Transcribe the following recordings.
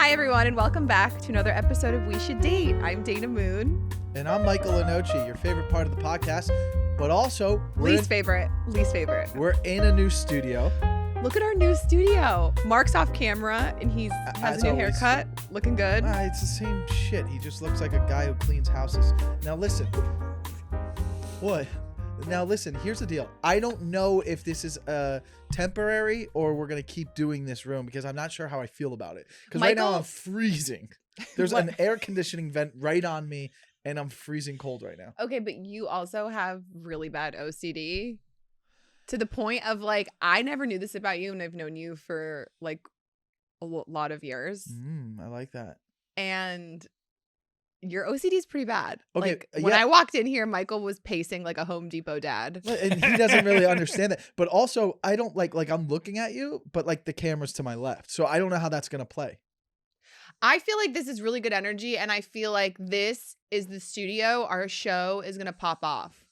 Hi, everyone, and welcome back to another episode of We Should Date. I'm Dana Moon. And I'm Michael Lenoci, your favorite part of the podcast, but also Least favorite. We're in a new studio. Look at our new studio. Mark's off camera, and he has a new haircut. Looking good. It's the same shit. He just looks like a guy who cleans houses. Now listen. What? Now listen, here's the deal. I don't know if this is temporary or we're going to keep doing this room because I'm not sure how I feel about it. Because right now I'm freezing. There's an air conditioning vent right on me and I'm freezing cold right now. Okay, but you also have really bad OCD to the point of like, I never knew this about you and I've known you for like a lot of years. I like that. And your OCD is pretty bad. Okay, like when I walked in here, Michael was pacing like a Home Depot dad. And he doesn't really understand that. But also, I don't like I'm looking at you, but like the camera's to my left. So I don't know how that's going to play. I feel like this is really good energy. And I feel like this is the studio. Our show is going to pop off.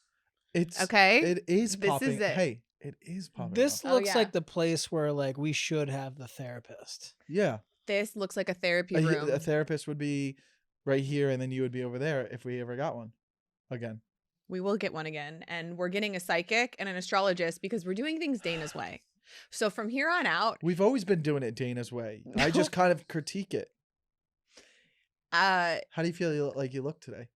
It's okay. It is this popping. Is it. Hey, it is popping. This off. looks like the place where like we should have the therapist. Yeah. This looks like a therapy room. A therapist would be right here, and then you would be over there if we ever got one again. We will get one again. And we're getting a psychic and an astrologist because we're doing things Dana's way. So from here on out. We've always been doing it Dana's way. No. I just kind of critique it. How do you feel you look today?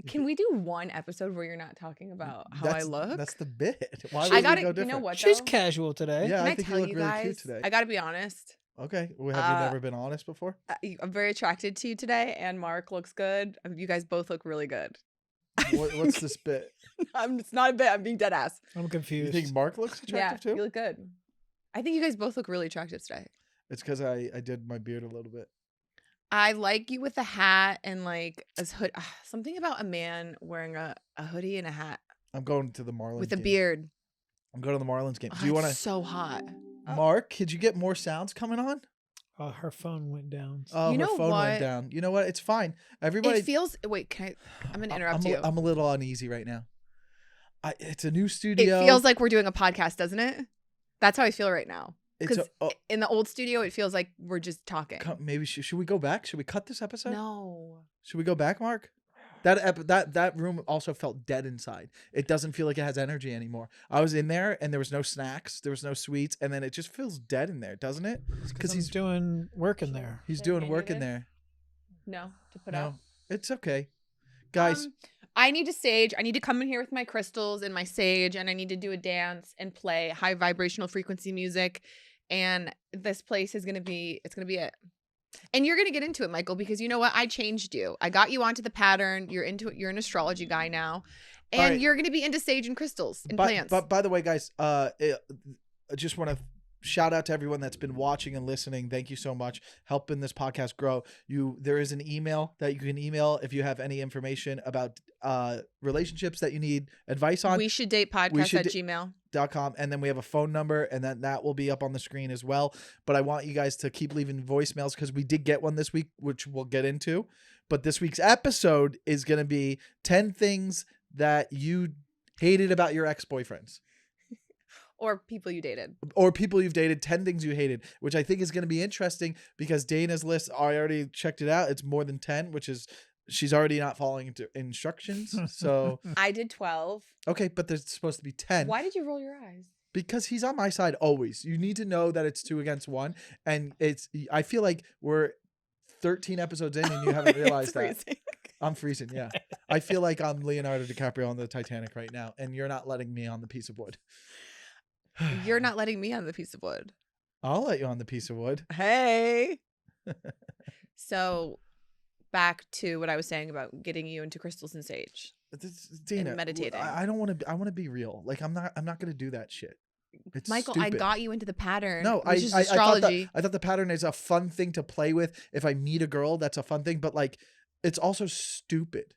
Can we do one episode where you're not talking about how I look? That's the bit. Why would I we got go it. different? You know what? She's casual today. Yeah, Can I think you look really cute today. I got to be honest. Okay. Well, have you never been honest before? I'm very attracted to you today, and Mark looks good. You guys both look really good. What's this bit? It's not a bit. I'm being dead ass. I'm confused. You think Mark looks attractive too? You look good. I think you guys both look really attractive today. It's because I did my beard a little bit. I like you with a hat and like a hood. Something about a man wearing a hoodie and a hat. I'm going to the Marlins with game. a beard. I'm going to the Marlins game. Oh, Do you want to? So hot. Mark, could you get more sounds coming on? Oh, her phone went down. Oh, you know her phone what? went down. You know what? It's fine. Everybody. It feels. Wait, I'm gonna interrupt you. I'm a little uneasy right now. It's a new studio. It feels like we're doing a podcast, doesn't it? That's how I feel right now. Because in the old studio, it feels like we're just talking. Maybe should we go back? Should we cut this episode? No. Should we go back, Mark? That room also felt dead inside. It doesn't feel like it has energy anymore. I was in there and there was no snacks, there was no sweets, and then it just feels dead in there, doesn't it? Because he's doing work in there. He's doing work in there. No, to put out. It's okay, guys. I need to sage. I need to come in here with my crystals and my sage, and I need to do a dance and play high vibrational frequency music. And this place is gonna be. It's gonna be it. And you're going to get into it, Michael, because you know what? I changed you. I got you onto the pattern. You're into it. You're an astrology guy now. And you're going to be into sage and crystals and plants. But by the way, guys, I just want to shout out to everyone that's been watching and listening. Thank you so much. Helping this podcast grow. There is an email that you can email if you have any information about relationships that you need advice on. We should date podcast at gmail.com. And then we have a phone number, and then that will be up on the screen as well. But I want you guys to keep leaving voicemails because we did get one this week, which we'll get into. But this week's episode is going to be 10 things that you hated about your ex-boyfriends. Or people you dated. Or people you've dated, 10 things you hated, which I think is going to be interesting because Dana's list, I already checked it out. It's more than 10, which is she's already not following into instructions. So I did 12. Okay, but there's supposed to be 10. Why did you roll your eyes? Because he's on my side always. You need to know that it's 2 against 1. And I feel like we're 13 episodes in and you haven't realized that. I'm freezing, yeah. I feel like I'm Leonardo DiCaprio on the Titanic right now, and you're not letting me on the piece of wood. You're not letting me on the piece of wood. I'll let you on the piece of wood. Hey. So back to what I was saying about getting you into crystals and sage. Dana, and meditating. I don't want to. I want to be real. Like I'm not going to do that shit. It's Michael, stupid. I got you into the pattern. No, which is astrology. I thought the pattern is a fun thing to play with. If I meet a girl, that's a fun thing. But like, it's also stupid.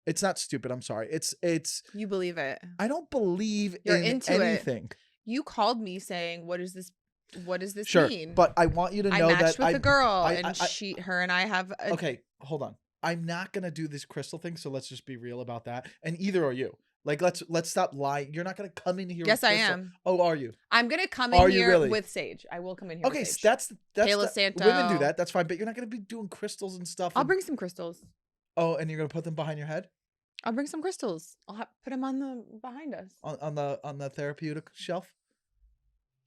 It's not stupid. I'm sorry. It's. You believe it. I don't believe You're in into anything. You called me saying, "What is this? What does this sure, mean?" But I want you to know I matched that with a girl, and her and I have. Okay, hold on. I'm not gonna do this crystal thing, so let's just be real about that. And either are you. Like, let's stop lying. You're not gonna come in here. Yes, with I Crystal. am. Oh, are you? I'm gonna come Are in you here really? with Sage. I will come in here. Okay, with so Sage. that's Palo the, Santo. women do that. That's fine, but you're not gonna be doing crystals and stuff. I'll and- bring some crystals. Oh, and you're gonna put them behind your head I'll bring some crystals. I'll put them on the behind us. on the therapeutic shelf.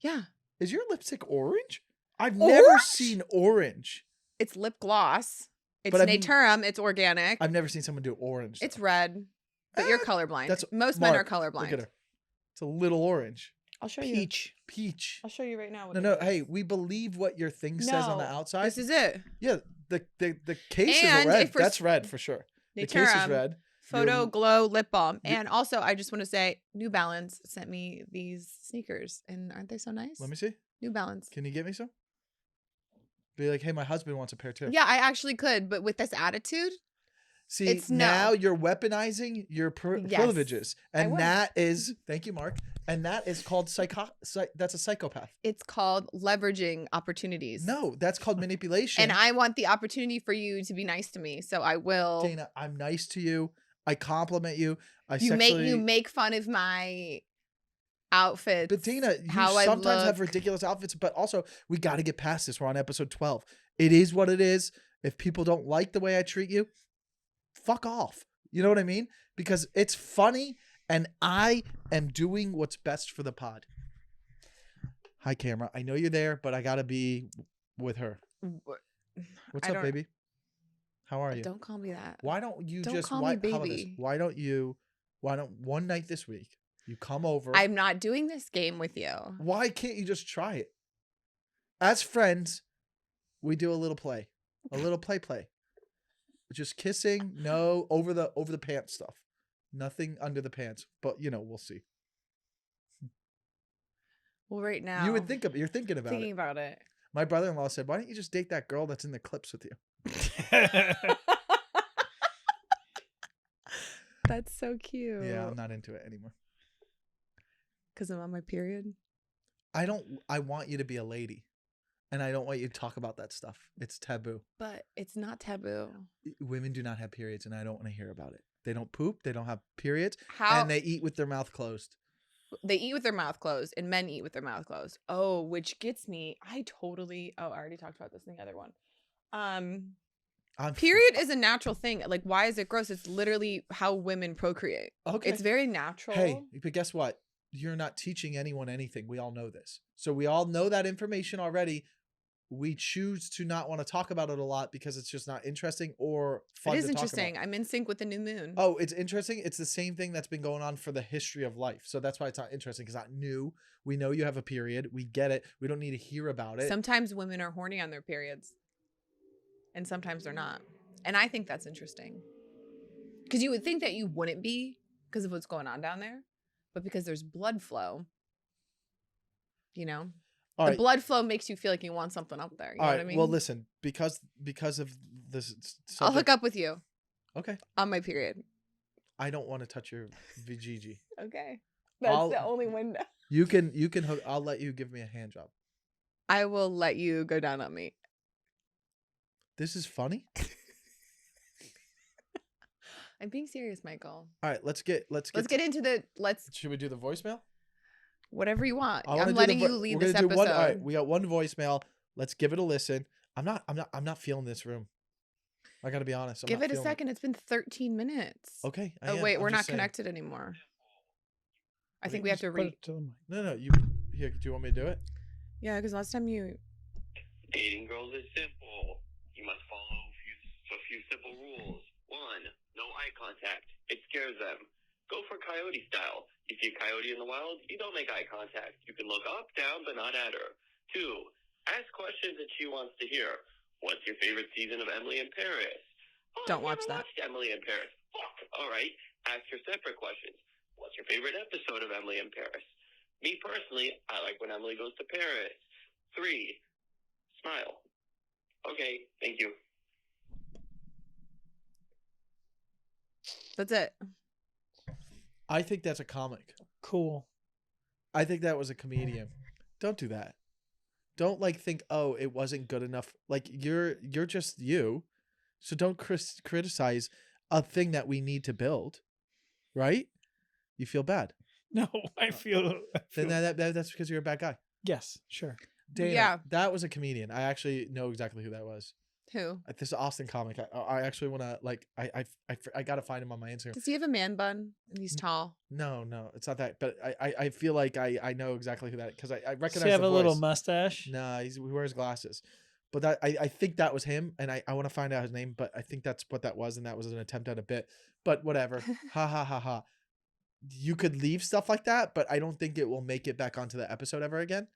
Yeah, Is your lipstick orange? I've never Orange? seen orange. it's lip gloss. It's But I've- naturum. It's organic. I've never seen someone do orange. It's though. red, but you're Eh, colorblind. that's Most men are Mark, colorblind. Look at her. It's a little orange. I'll show you. Peach. Peach. I'll show you right now. What No, it is. hey, we believe what your thing says on the No, outside. This is it. Yeah, the case And is red. if we're That's red for sure. The case is Naturum red. Photo You're- Glow Lip Balm. you're- And also, I just want to say, New Balance sent me these sneakers, and aren't they so nice? Let me see. New Balance. Can you get me some? Be like, hey, my husband wants a pair too. Yeah, I actually could, but with this attitude, See, it's no. now you're weaponizing your Yes, privileges, I and will. that is thank you, Mark. And that is called that's a psychopath. it's called leveraging opportunities. No, that's called manipulation. And I want the opportunity for you to be nice to me, so I will. Dana, I'm nice to you. I compliment you. You make fun of my outfits. But Dana, you how I sometimes have look. ridiculous outfits, but also we got to get past this. We're on episode 12. It is what it is. If people don't like the way I treat you, fuck off. You know what I mean? Because it's funny and I am doing what's best for the pod. Hi, camera. I know you're there, but I got to be with her. What's I up, don't- baby? How are you? Don't call me that. Why don't you Don't just call why, me how about this? baby. Why don't one night this week you come over? I'm not doing this game with you. Why can't you just try it? As friends, we do a little play. A little play. Just kissing, no over the pants stuff. Nothing under the pants, but we'll see. Well, right now You would think you're thinking about thinking it. about it. My brother-in-law said, "Why don't you just date that girl that's in the clips with you?" That's so cute. Yeah, I'm not into it anymore. Because I'm on my period. I want you to be a lady. And I don't want you to talk about that stuff. It's taboo. But it's not taboo. Women do not have periods, and I don't want to hear about it. They don't poop. They don't have periods. How And they eat with their mouth closed. they eat with their mouth closed, and men eat with their mouth closed. Oh, which gets me. I already talked about this in the other one. I'm Period is a natural thing. Like, why is it gross? It's literally how women procreate. Okay. It's very natural. Hey, but guess what? You're not teaching anyone anything. We all know this. So we all know that information already. We choose to not want to talk about it a lot because it's just not interesting or fun It is to talk interesting. about. I'm in sync with the new moon. Oh, it's interesting. It's the same thing that's been going on for the history of life. So that's why it's not interesting because it's not new. We know you have a period. We get it. We don't need to hear about it. Sometimes women are horny on their periods, and sometimes they're not. And I think that's interesting. Because you would think that you wouldn't be because of what's going on down there, but because there's blood flow, All the right. blood flow makes you feel like you want something up there. You know All what right. I mean? Well, listen, because of this I'll hook subject- up with you Okay. on my period. I don't want to touch your VGG. Okay. That's I'll- the only window. You can hook. I'll let you give me a hand job. I will let you go down on me. This is funny. I'm being serious, Michael. All right. Let's get Should we do the voicemail? Whatever you want. I wanna I'm do letting the you vo- lead we're this gonna do episode. All right, we got one voicemail. Let's give it a listen. I'm not feeling this room. I gotta be honest. I'm Give not it a feeling second. It's been 13 minutes. Okay. I Oh, am. wait. I'm We're not just saying. connected anymore. I Wait, think we have to Just put read. it to the mic. No. You here? Do you want me to do it? Yeah, because last time you. Dating girls is simple. You must follow a few simple rules. 1. No eye contact. It scares them. Go for coyote style. You see a coyote in the wild, you don't make eye contact. You can look up, down, but not at her. 2. Ask questions that she wants to hear. What's your favorite season of Emily in Paris? Oh, Don't I've watch never that. watched Emily in Paris. Fuck. All right. Ask her separate questions. What's your favorite episode of Emily in Paris? Me personally, I like when Emily goes to Paris. 3. Smile. Okay, thank you. That's it. I think that's a comic. Cool. I think that was a comedian. Don't do that. Don't think, oh, it wasn't good enough. Like you're just you. So don't criticize a thing that we need to build. Right? You feel bad. No, I feel. Then that's because you're a bad guy. Yes, sure. Dana, Yeah. that was a comedian. I actually know exactly who that was. Who? This is Austin comic. I actually want to like. I gotta find him on my Instagram. Does he have a man bun? And he's tall. No, it's not that. But I feel like I know exactly who that. Because I recognize. Does he have the a little voice. mustache? Nah, he wears glasses. But that I think that was him, and I want to find out his name. But I think that's what that was, and that was an attempt at a bit. But whatever. Ha ha ha ha. You could leave stuff like that, but I don't think it will make it back onto the episode ever again.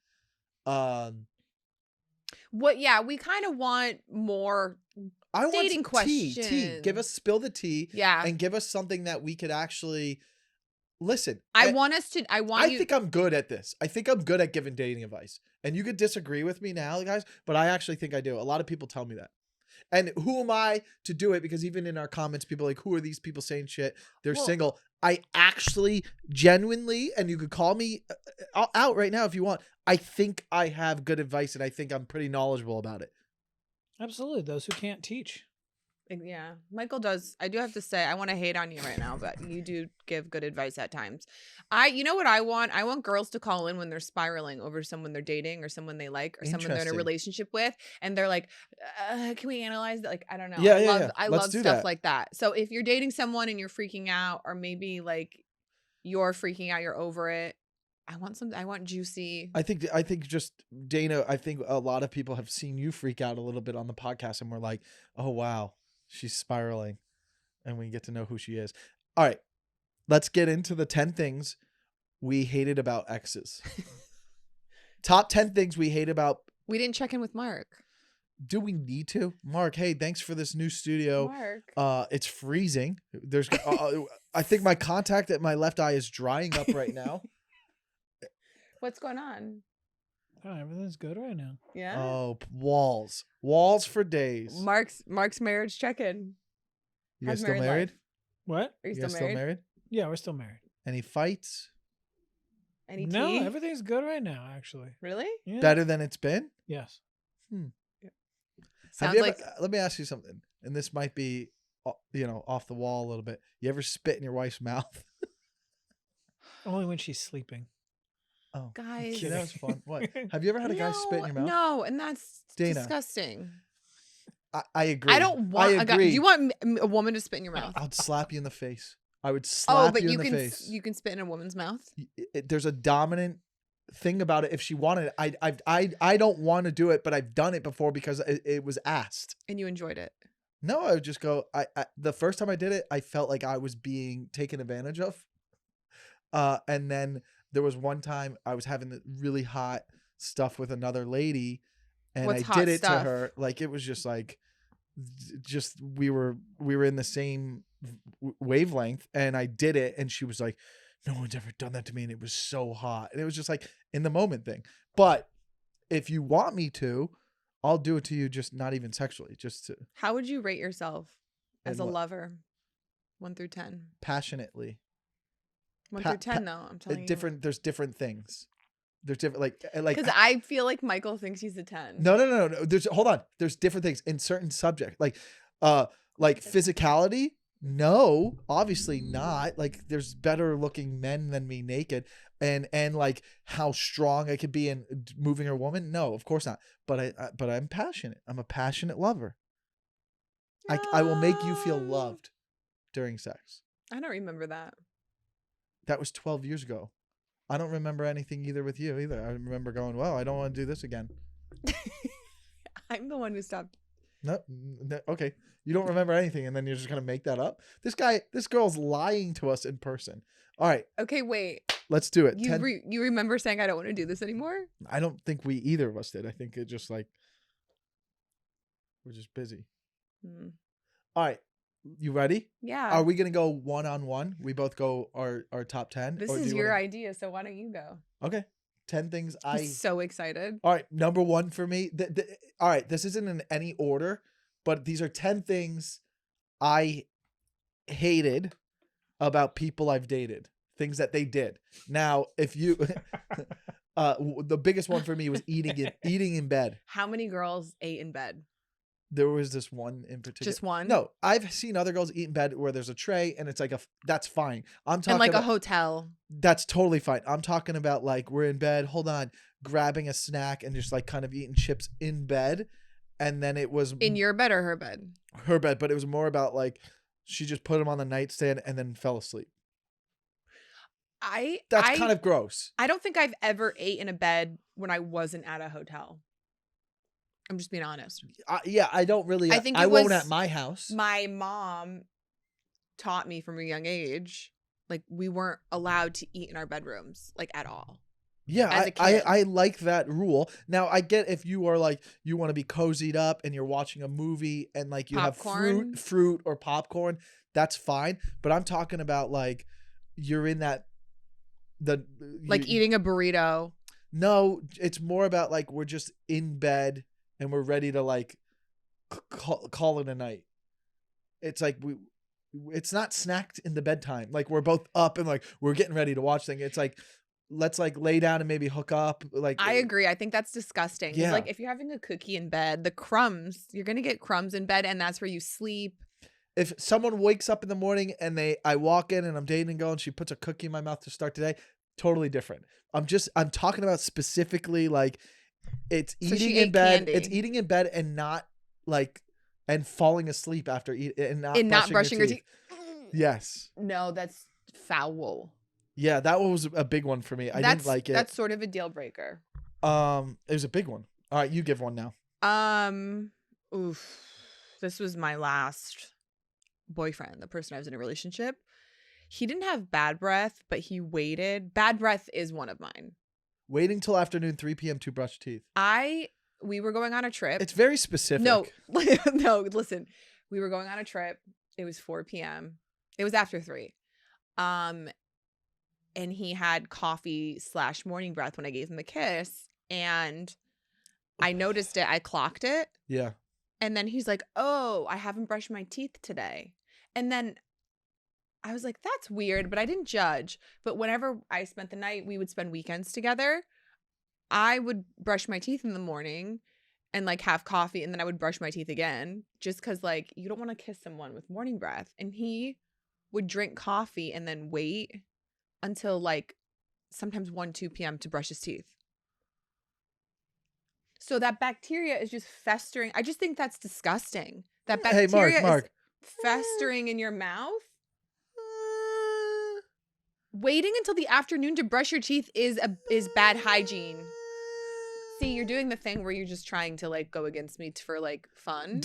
What? Yeah, we kind of want more. I Dating want tea. questions. Give us spill the tea. Yeah, And give us something that we could actually listen. I want us to. I think I'm good at this. I think I'm good at giving dating advice. And you could disagree with me now, guys, but I actually think I do. A lot of people tell me that. And who am I to do it? Because even in our comments, people are like, who are these people saying shit? They're single. I actually genuinely, and you could call me out right now if you want. I think I have good advice, and I think I'm pretty knowledgeable about it. Absolutely. Those who can't teach. Yeah, Michael does. I do have to say, I want to hate on you right now, but you do give good advice at times. You know what I want? I want girls to call in when they're spiraling over someone they're dating or someone they like or someone they're in a Interesting. relationship with, and they're like, "Can we analyze that?" Like, I don't know. Yeah, I Let's love do stuff that. like that. So if you're dating someone and you're freaking out, or maybe like you're freaking out, you're over it. I want juicy. I think just Dana, I think a lot of people have seen you freak out a little bit on the podcast, and we're like, oh wow, she's spiraling, and we get to know who she is. All right, let's get into the 10 things we hated about exes. Top 10 things we hate about. We didn't check in with Mark. Do we need to? Mark, hey, thanks for this new studio. Mark. It's freezing. There's I think my contact at my left eye is drying up right now. What's going on? Oh, everything's good right now. Yeah. Oh, walls for days. Mark's marriage check-in. You guys How's still married married? life? What? Are you You guys still married? Yeah, we're still married. Any fights? Any No, tea? everything's good right now, actually. Really? Yeah. Better than it's been? Yes. Sounds Have you like ever, let me ask you something, and this might be, off the wall a little bit. You ever spit in your wife's mouth? Only when she's sleeping. Oh, guys. see, that was fun. What? Have you ever had a guy spit in your mouth? No, and that's Dana. disgusting. I agree. I don't want I a guy. agree. Do you want a woman to spit in your mouth? I'd slap you in the face. I would slap but you in you the can face. you can spit in a woman's mouth. There's a dominant thing about it. If she wanted it, I don't want to do it, but I've done it before because it was asked. And you enjoyed it. No, I would just go. I the first time I did it, I felt like I was being taken advantage of. And then there was one time I was having the really hot stuff with another lady, and What's I hot did it stuff? to her. Like it was just like, we were in the same wavelength, and I did it, and she was like, no one's ever done that to me, and it was so hot, and it was just like in the moment thing. But if you want me to, I'll do it to you, just not even sexually, just to How would you rate yourself as a what? lover? 1 through 10. passionately. 1 Pa- through 10, though. I'm telling you. There's different things. There's different like Because I feel like Michael thinks he's a 10. no. Hold on. There's different things in certain subject. Like physicality. No, obviously not. Like there's better looking men than me naked, and like how strong I could be in moving a woman. No, of course not. But I'm passionate. I'm a passionate lover. I will make you feel loved during sex. I don't remember that. That was 12 years ago. I don't remember anything either with you either. I remember going, well, I don't want to do this again. I'm the one who stopped. No, okay. You don't remember anything, and then you're just gonna make that up. This girl's lying to us in person. All right, Okay, wait. let's do it. You remember saying I don't want to do this anymore? I don't think we either of us did. I think it just like we're just busy. Hmm. All right, you ready? Yeah. Are we gonna go 1-on-1? We both go our top 10. This or do is you your wanna- idea, so why don't you go? Okay, 10 things I'm so excited. All right, number 1 for me. All right, this isn't in any order, but these are 10 things I hated about people I've dated. Things that they did. Now, if you, the biggest one for me was eating in bed. How many girls ate in bed? There was this one in particular. Just one? No, I've seen other girls eat in bed where there's a tray and it's like that's fine. I'm talking In like about, a hotel. that's totally fine. I'm talking about like we're in bed, hold on, grabbing a snack and just like kind of eating chips in bed. And then it was In your bed or her bed? her bed, but it was more about like she just put them on the nightstand and then fell asleep. That's kind of gross. I don't think I've ever ate in a bed when I wasn't at a hotel. I'm just being honest. Yeah, I don't really. I think I it won't was at my house. My mom taught me from a young age, like we weren't allowed to eat in our bedrooms, like at all. Yeah, as a kid. I like that rule. Now I get if you are like you want to be cozied up and you're watching a movie and like you Popcorn. have fruit or popcorn, that's fine. But I'm talking about like you're in that Like eating a burrito. No, it's more about like we're just in bed and we're ready to like call it a night. It's like it's not snacked in the bedtime. Like we're both up and like we're getting ready to watch things. It's like let's like lay down and maybe hook up. Like I agree. I think that's disgusting. Yeah. Like if you're having a cookie in bed, the crumbs, you're gonna get crumbs in bed, and that's where you sleep. If someone wakes up in the morning and I walk in and I'm dating a girl and she puts a cookie in my mouth to start today, totally different. I'm talking about specifically like it's So she eating in ate bed. candy. It's eating in bed and not like and falling asleep after eating and not brushing your teeth. Yes. No, that's foul. Yeah, that was a big one for me. I didn't like it. That's sort of a deal breaker. It was a big one. All right, you give one now. Oof. This was my last boyfriend, the person I was in a relationship. He didn't have bad breath, but he waited. Bad breath is one of mine. Waiting till afternoon 3 p.m. to brush teeth. We were going on a trip. It's very specific. No, no, listen. We were going on a trip. It was 4 p.m. It was after 3. And he had coffee / morning breath when I gave him the kiss. And I noticed it. I clocked it. Yeah. And then he's like, oh, I haven't brushed my teeth today. And then I was like, that's weird, but I didn't judge. But whenever I spent the night, we would spend weekends together. I would brush my teeth in the morning and like have coffee, and then I would brush my teeth again just because like you don't want to kiss someone with morning breath. And he would drink coffee and then wait until like sometimes 1-2 p.m. to brush his teeth. So that bacteria is just festering. I just think that's disgusting. That bacteria Mark. is festering in your mouth. Waiting until the afternoon to brush your teeth is bad hygiene. See, you're doing the thing where you're just trying to like go against me for like fun.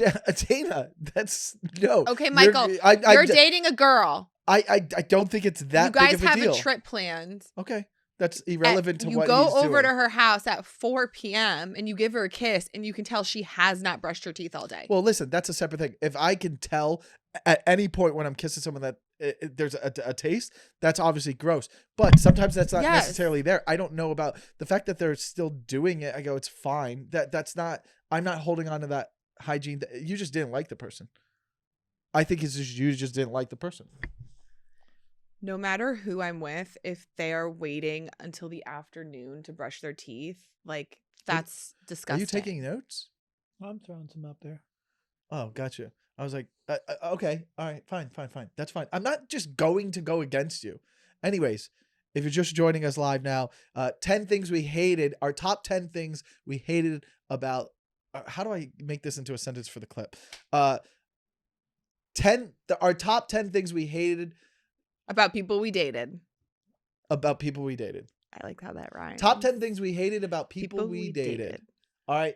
Dana, that's no. Okay, Michael, you're dating a girl. I don't think it's that big of a deal. You guys have a trip planned. Okay. That's irrelevant to what you he's go doing. over to her house at 4 p.m. and you give her a kiss and you can tell she has not brushed her teeth all day. Well, listen, that's a separate thing. If I can tell at any point when I'm kissing someone that there's a taste, that's obviously gross. But sometimes that's not necessarily there. I don't know about the fact that they're still doing it. I go, it's fine. That's not. I'm not holding on to that hygiene. You just didn't like the person. I think it's just you just didn't like the person. No matter who I'm with, if they are waiting until the afternoon to brush their teeth, like that's disgusting. Are you taking notes? I'm throwing some up there. Oh, gotcha. I was like, okay, all right, fine. That's fine. I'm not just going to go against you. Anyways, if you're just joining us live now, 10 things we hated, our top 10 things we hated about, how do I make this into a sentence for the clip? Our top 10 things we hated about people we dated. About people we dated. I like how that rhymes. Top 10 things we hated about people we dated. All right,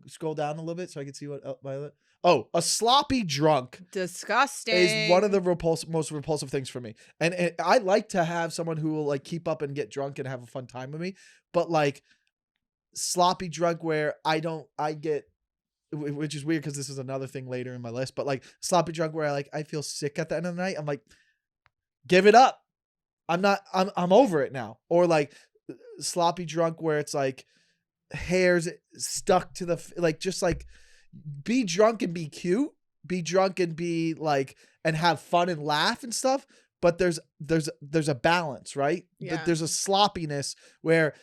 scroll down a little bit so I can see what Violet. Oh, a sloppy drunk. Disgusting. Is one of the most repulsive things for me. And I like to have someone who will like keep up and get drunk and have a fun time with me. But like sloppy drunk where I get, which is weird because this is another thing later in my list. But like sloppy drunk where I feel sick at the end of the night. I'm like, give it up. I'm over it now. Or like sloppy drunk where it's like hairs stuck to the, like, just like, be drunk and be cute, be drunk and be like, and have fun and laugh and stuff. But there's a balance, right? Yeah. But there's a sloppiness where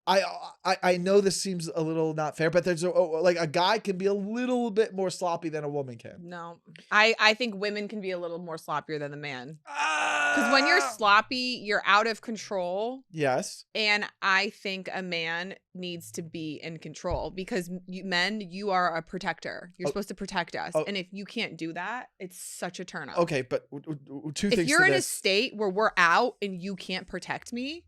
I know this seems a little not fair, but there's like a guy can be a little bit more sloppy than a woman can. No, I think women can be a little more sloppier than the man. Because when you're sloppy, you're out of control. Yes. And I think a man needs to be in control because men, you are a protector. You're supposed to protect us. And if you can't do that, it's such a turn off. Okay, but two things. If you're to in this. a state where we're out and you can't protect me,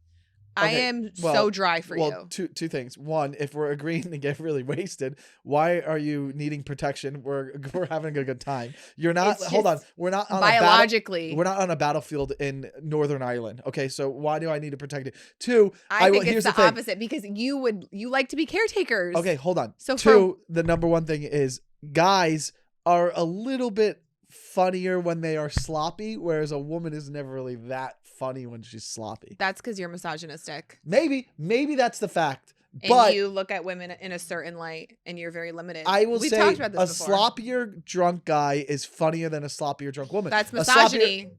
I am so dry for you. Two things. One, if we're agreeing to get really wasted, why are you needing protection? We're having a good time. You're not. Hold on. We're not on biologically. We're not on a battlefield in Northern Ireland. Okay, so why do I need to protect you? Two, I think it's the opposite because you like to be caretakers. Okay, hold on. So two, the number one thing is guys are a little bit funnier when they are sloppy, whereas a woman is never really that funny when she's sloppy. That's because you're misogynistic. Maybe that's the fact. And but you look at women in a certain light, and you're very limited. I will say talked about this before. Sloppier drunk guy is funnier than a sloppier drunk woman. That's misogyny.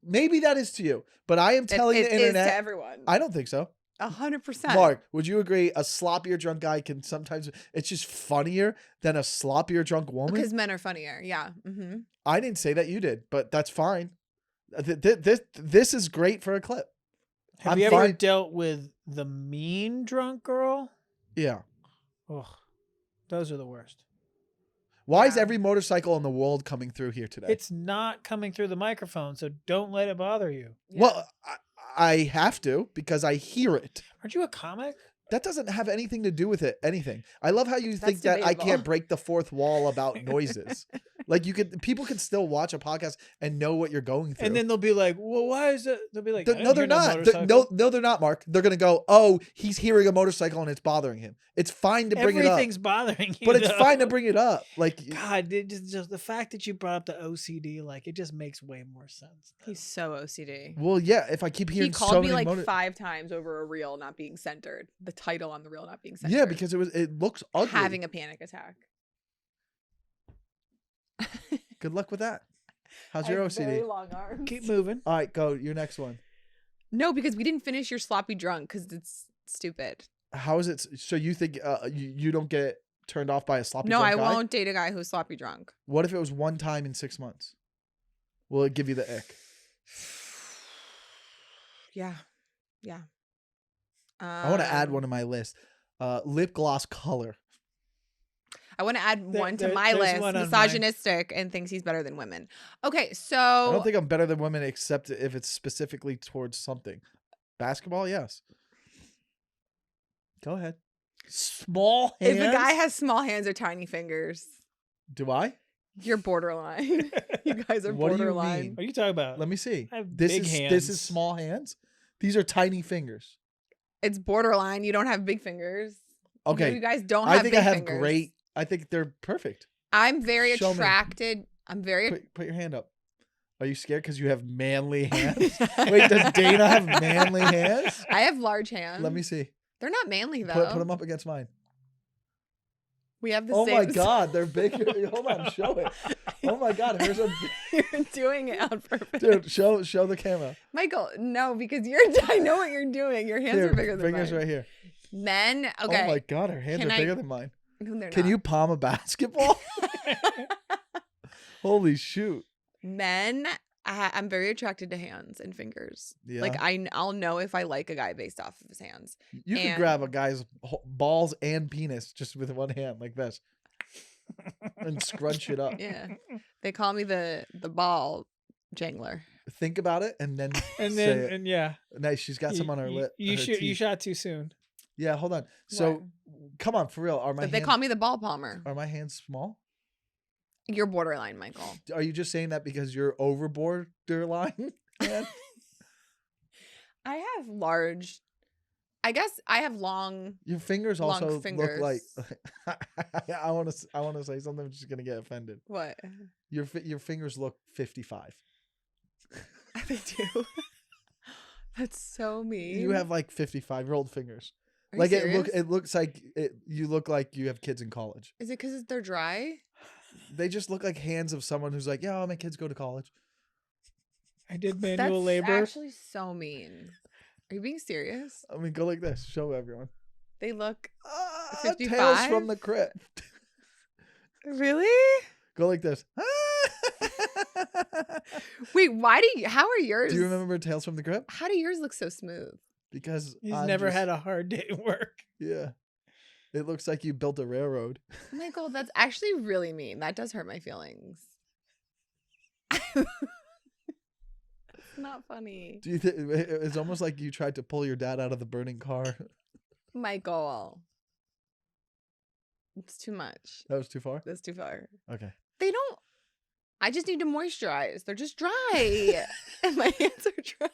Maybe that is to you, but I am telling the internet. Is to everyone. I don't think so. 100%. Mark, would you agree? A sloppier drunk guy can sometimes. It's just funnier than a sloppier drunk woman. Because men are funnier. Yeah. Mm-hmm. I didn't say that you did, but that's fine. This is great for a clip. Have you ever dealt with the mean drunk girl? Yeah. Ugh, those are the worst. Why is every motorcycle in the world coming through here today? It's not coming through the microphone, so don't let it bother you. Yeah. Well, I have to because I hear it. Aren't you a comic? That doesn't have anything to do with it. Anything. I love how you think that I can't break the fourth wall about noises. Like people can still watch a podcast and know what you're going through. And then they'll be like, "Well, why is it?" They'll be like, "No, they're not. No, they're not, Mark. They're gonna go, oh, he's hearing a motorcycle and it's bothering him. It's fine to bring it up. Everything's bothering you, but it's fine to bring it up. Like, God, just the fact that you brought up the OCD, like it just makes way more sense. He's so OCD. Well, yeah. If I keep hearing, he called me like 5 times over a reel not being centered. The title on the reel not being centered. Yeah, because it looks ugly. Having a panic attack. Good luck with that. How's your OCD? Very long arms. Keep moving. All right, go. Your next one. No, because we didn't finish your sloppy drunk because it's stupid. How is it? So you think you don't get turned off by a sloppy drunk guy? No, I won't date a guy who's sloppy drunk. What if it was one time in 6 months? Will it give you the ick? Yeah. I want to add one to my list. Lip gloss color. I want to add one to my list. Misogynistic and thinks he's better than women. Okay, so I don't think I'm better than women except if it's specifically towards something. Basketball, yes. Go ahead. Small hands. If a guy has small hands or tiny fingers. Do I? You're borderline. You guys are what borderline. What do you mean? What are you talking about? Let me see. I have this big is hands. This is small hands. These are tiny fingers. It's borderline. You don't have big fingers. Okay. You guys don't have big fingers. I think I have great. I think they're perfect. I'm very attracted. I'm very. Put your hand up. Are you scared because you have manly hands? Wait, does Dana have manly hands? I have large hands. Let me see. They're not manly though. Put them up against mine. We have the same. Oh my God, they're bigger. Hold on, show it. Oh my God, here's a. You're doing it on purpose. Dude, show the camera. Michael, no, because I know what you're doing. Your hands are bigger than mine. Fingers right here. Men, okay. Oh my God, her hands are bigger than mine. Can you palm a basketball? Holy shoot. Men, I'm very attracted to hands and fingers. Yeah. Like I'll know if I like a guy based off of his hands. You can grab a guy's balls and penis just with one hand like this and scrunch it up. Yeah. They call me the ball jangler. Think about it and then yeah. Nice, she's got some on her lip. You shot too soon. Yeah, hold on. So, come on, for real. They call me the ball palmer. Are my hands small? You're borderline, Michael. Are you just saying that because you're over borderline? I have large. I guess I have long. Your fingers also fingers. look like. I want to say something. I'm just gonna get offended. What? Your fingers look 55. They do. That's so mean. You have like 55-year-old fingers. Are like it looks like you look like you have kids in college. Is it because they're dry? They just look like hands of someone who's like, yeah, my kids go to college. I did manual labor. That's actually so mean. Are you being serious? I mean, go like this. Show everyone. They look Tales 55? from the Crypt. really. Go like this. Wait, how are yours? Do you remember Tales from the Crypt? How do yours look so smooth? Because He's I'm never just- had a hard day at work. Yeah. It looks like you built a railroad. Michael, that's actually really mean. That does hurt my feelings. It's not funny. Do you think it's almost like you tried to pull your dad out of the burning car? Michael. It's too much. That was too far? That's too far. Okay. They don't. I just need to moisturize. They're just dry. And my hands are dry.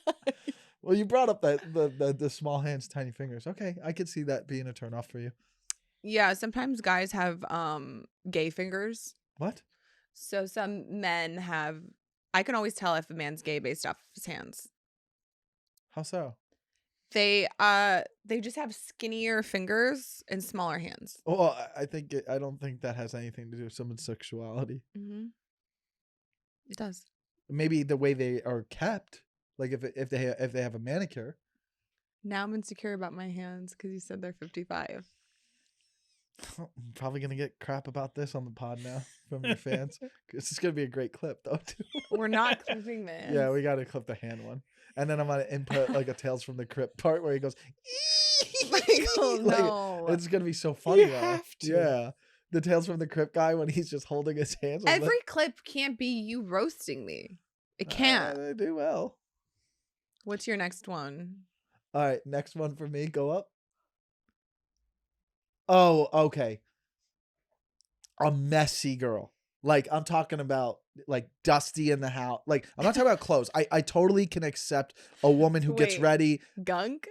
Well, you brought up that the small hands, tiny fingers. Okay, I could see that being a turnoff for you. Yeah, sometimes guys have gay fingers. What? So some men have. I can always tell if a man's gay based off his hands. How so? They just have skinnier fingers and smaller hands. Well, I don't think that has anything to do with someone's sexuality. Mm-hmm. It does. Maybe the way they are kept, like if they have a manicure. Now I'm insecure about my hands because you said they're 55. I'm probably gonna get crap about this on the pod now from your fans. This is gonna be a great clip though too. We're not clipping this. Yeah, we gotta clip the hand one, and then I'm gonna input like a Tales from the Crypt part where he goes. Michael, Like, no. it's gonna be so funny. You though. have to. Yeah, the Tales from the Crypt guy when he's just holding his hands. I'm Every clip can't be you roasting me. It can't. They do well. What's your next one? All right, next one for me. Go up. Oh, okay. A messy girl. Like I'm talking about like dusty in the house. Like I'm not talking about clothes. I totally can accept a woman who gets Wait. ready. Gunk?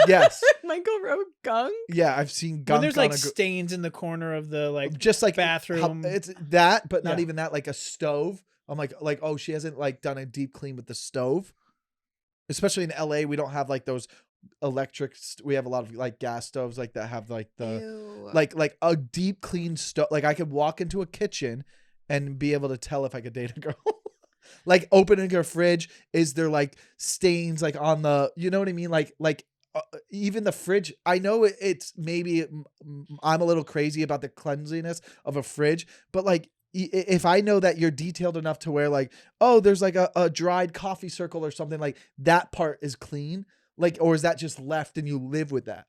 Yes. Michael wrote gunk? Yeah, I've seen When gunk there's on like stains in the corner of the like just like bathroom. it's that, but not Yeah. even that. Like a stove. I'm like, oh, she hasn't like done a deep clean with the stove. Especially in LA, we don't have like those electric. We have a lot of like gas stoves like that have like the Ew. like a deep clean stove. Like I could walk into a kitchen and be able to tell if I could date a girl. Like opening her fridge, is there like stains like on the, you know what I mean? Like even the fridge. I know it's maybe I'm a little crazy about the cleanliness of a fridge, but like if I know that you're detailed enough to where like, oh, there's like a dried coffee circle or something, like that part is clean. Like, or is that just left and you live with that?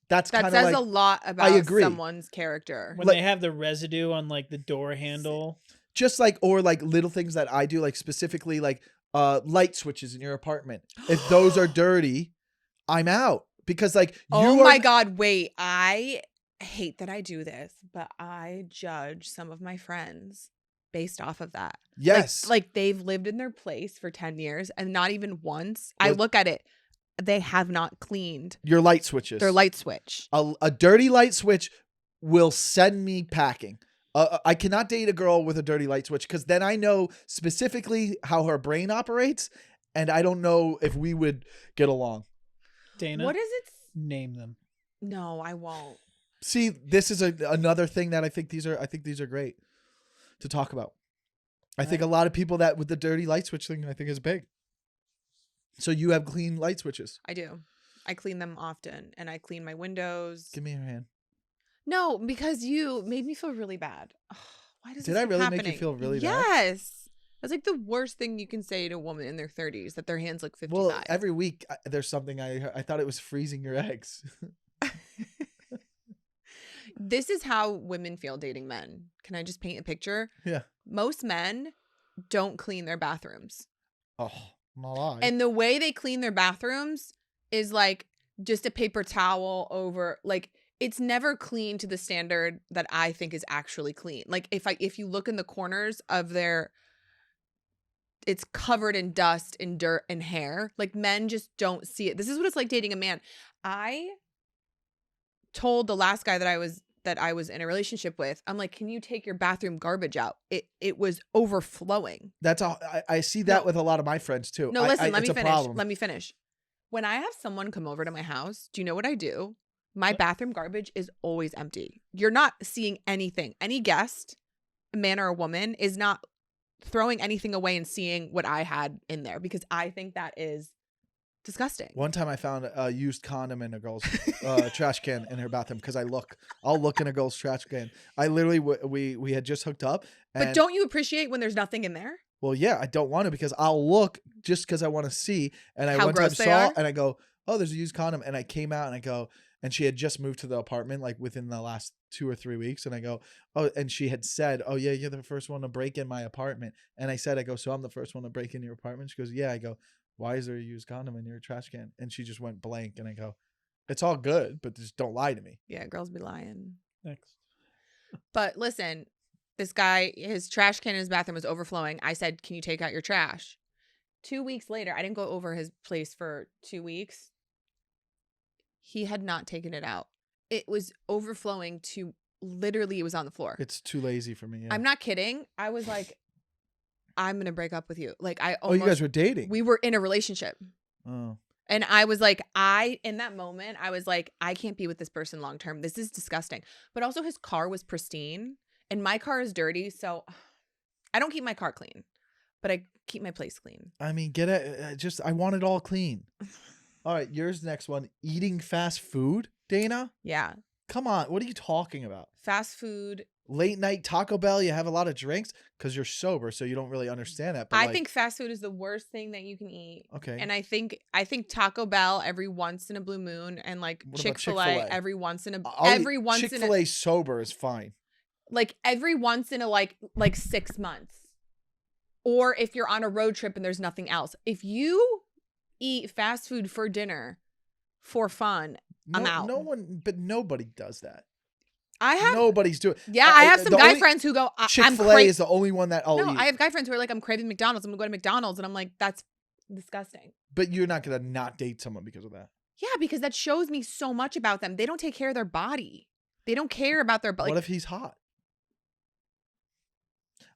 That's that kind of says like, a lot about agree. someone's character. when like- they have the residue on like the door handle. just like, or like little things that I do, like specifically like light switches in your apartment. If those are dirty, I'm out because like Oh you my are, God, wait. I hate that I do this, but I judge some of my friends based off of that. yes, Like they've lived in their place for 10 years and not even once. I Well- look at it. They have not cleaned your light switches. their light switch. A dirty light switch will send me packing. I cannot date a girl with a dirty light switch because then I know specifically how her brain operates, and I don't know if we would get along. Dana, What is it? name them. No, I won't. See, this is another thing that I think these are great to talk about. I think a lot of people that with the dirty light switch thing, I think is big. So you have clean light switches. I do. I clean them often and I clean my windows. Give me your hand. No, because you made me feel really bad. Ugh, why does Did this I keep really make you happening? feel really bad? Yes. That's like the worst thing you can say to a woman in their 30s, that their hands look 55. Well, every week there's something I thought it was freezing your eggs. This is how women feel dating men. Can I just paint a picture? Yeah. Most men don't clean their bathrooms. Oh, not I. And the way they clean their bathrooms is like just a paper towel over, like it's never clean to the standard that I think is actually clean. Like if you look in the corners of their, it's covered in dust and dirt and hair. Like men just don't see it. This is what it's like dating a man. I told the last guy that I was in a relationship with, I'm like, can you take your bathroom garbage out? It was overflowing. That's all. I see that No. with a lot of my friends too. No, listen, let it's me a finish. problem. Let me finish. When I have someone come over to my house, do you know what I do? My bathroom garbage is always empty. You're not seeing anything. Any guest, a man or a woman, is not throwing anything away and seeing what I had in there because I think that is Disgusting. One time I found a used condom in a girl's trash can in her bathroom because I'll look in a girl's trash can. I literally we had just hooked up. And, But don't you appreciate when there's nothing in there? well, yeah, I don't want to because I'll look just because I want to see. And I How one time gross they saw are? and I go, oh, there's a used condom. And I came out and I go, and she had just moved to the apartment like within the last 2 or 3 weeks. And I go, oh, and she had said, oh yeah, you're the first one to break in my apartment. And I go, so I'm the first one to break in your apartment? She goes, yeah. I go, why is there a used condom in your trash can? And she just went blank. And I go, it's all good, but just don't lie to me. Yeah, girls be lying. Next. But listen, this guy, his trash can in his bathroom was overflowing. I said, can you take out your trash? 2 weeks later, I didn't go over his place for 2 weeks. He had not taken it out. It was overflowing to literally it was on the floor. It's too lazy for me. Yeah. I'm not kidding. I was like, I'm going to break up with you. Like I Oh, you guys were dating? we were in a relationship. Oh. And I was like, in that moment, I was like, I can't be with this person long term. This is disgusting. But also his car was pristine and my car is dirty. So I don't keep my car clean, but I keep my place clean. I mean, get it. I want it all clean. All right, yours next one. Eating fast food, Dana? Yeah. Come on. What are you talking about? Fast food. Late night Taco Bell, you have a lot of drinks because you're sober, so you don't really understand that. But I think fast food is the worst thing that you can eat. Okay. And I think Taco Bell every once in a blue moon and like What about Chick-fil-A Chick-fil-A? every once in a Chick-fil-A sober is fine. like every once in a like 6 months. Or if you're on a road trip and there's nothing else. If you eat fast food for dinner for fun, I'm out. But nobody does that. Nobody's doing. Yeah, I have some guy friends who go, Chick-fil-A is the only one that I'll eat. I have guy friends who are like, I'm craving McDonald's. I'm gonna go to McDonald's, and I'm like, that's disgusting. But you're not gonna not date someone because of that. Yeah, because that shows me so much about them. They don't take care of their body. They don't care about their body. What if he's hot?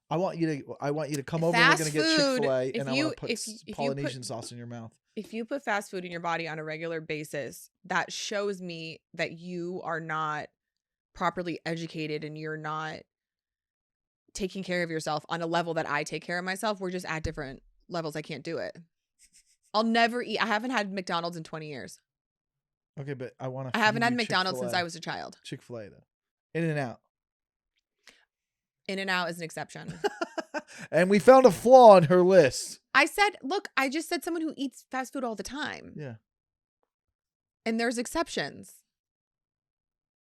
I want you to come over and we're gonna get Chick-fil-A and I want to put Polynesian sauce in your mouth. If you put fast food in your body on a regular basis, that shows me that you are not properly educated and you're not taking care of yourself on a level that I take care of myself. We're just at different levels. I can't do it. I'll never eat. I haven't had McDonald's in 20 years. Okay, but I haven't had McDonald's since I was a child. Chick-fil-A though. In-N-Out. In-N-Out is an exception. And we found a flaw in her list. I just said someone who eats fast food all the time. Yeah. And there's exceptions.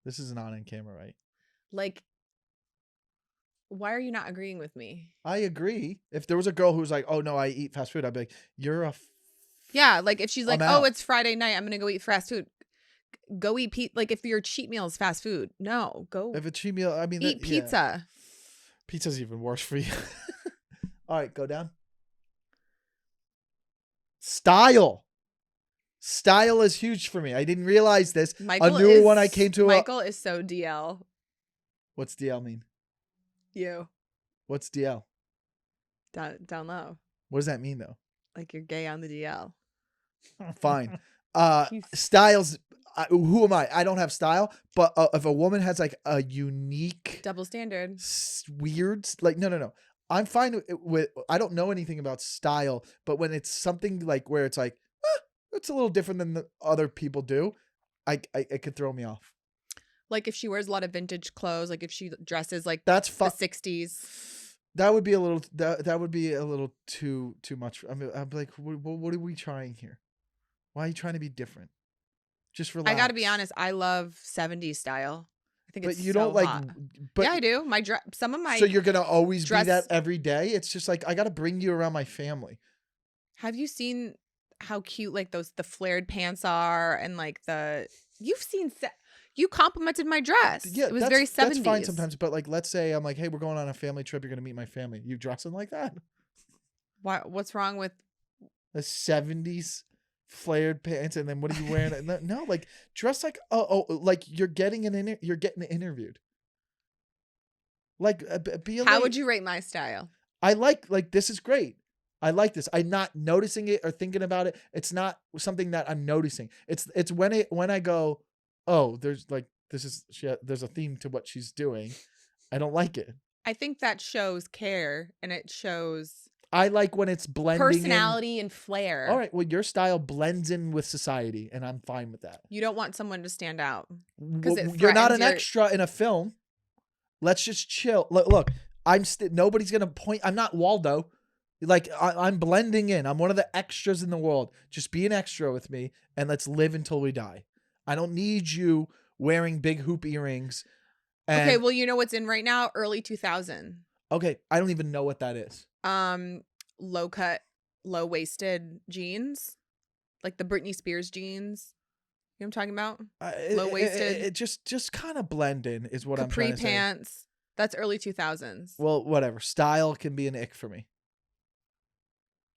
This is not in camera, right? Like, why are you not agreeing with me? I agree. If there was a girl who was like, oh no, I eat fast food, I'd be like, you're a yeah, like if she's like, I'm out. oh, it's Friday night, I'm going to go eat fast food. Go eat like if your cheat meal is fast food. No, go if a cheat meal, I mean, eat pizza. Yeah. Pizza's even worse for you. All right, go down. Style is huge for me. I didn't realize this. Michael a new one I came to. Michael is so DL. What's DL mean? You. What's DL? Down low. What does that mean though? Like you're gay on the DL. Fine. Styles. Who am I? I don't have style. But if a woman has like a unique double standard, weird, like no. I'm fine with. I don't know anything about style, but when it's something like where it's like, it's a little different than the other people do, it could throw me off. Like if she wears a lot of vintage clothes, like if she dresses like that's the 60s. That would be a little. That would be a little too much. I'm like, what are we trying here? Why are you trying to be different? Just relax. I got to be honest. I love 70s style. I think it's but you so don't like. hot. But yeah, I do. Some of my. So you're gonna always be that every day. It's just like I got to bring you around my family. Have you seen how cute like the flared pants are and like you've seen you complimented my dress. Yeah, it was very 70s. That's fine sometimes, but like let's say I'm like, hey, we're going on a family trip. You're gonna meet my family. You dressing like that? What's wrong with the 70s? Flared pants, and then what are you wearing? No, like dress like like you're getting interviewed. Like be a how would you rate my style? I like this is great. I like this. I'm not noticing it or thinking about it. It's not something that I'm noticing. It's when I go, oh, there's like there's a theme to what she's doing. I don't like it. I think that shows care and it shows. I like when it's blending personality and flair. All right, well, your style blends in with society, and I'm fine with that. You don't want someone to stand out. You're not an extra in a film. Let's just chill. Look, nobody's gonna point. I'm not Waldo. Like I'm blending in. I'm one of the extras in the world. Just be an extra with me, and let's live until we die. I don't need you wearing big hoop earrings. Okay, well, you know what's in right now? Early 2000. Okay, I don't even know what that is. Low cut, low waisted jeans, like the Britney Spears jeans. You know what I'm talking about? Low waisted. It just kind of blend in is what I'm Capri trying to say. pants. That's early 2000s. Well, whatever. Style can be an ick for me.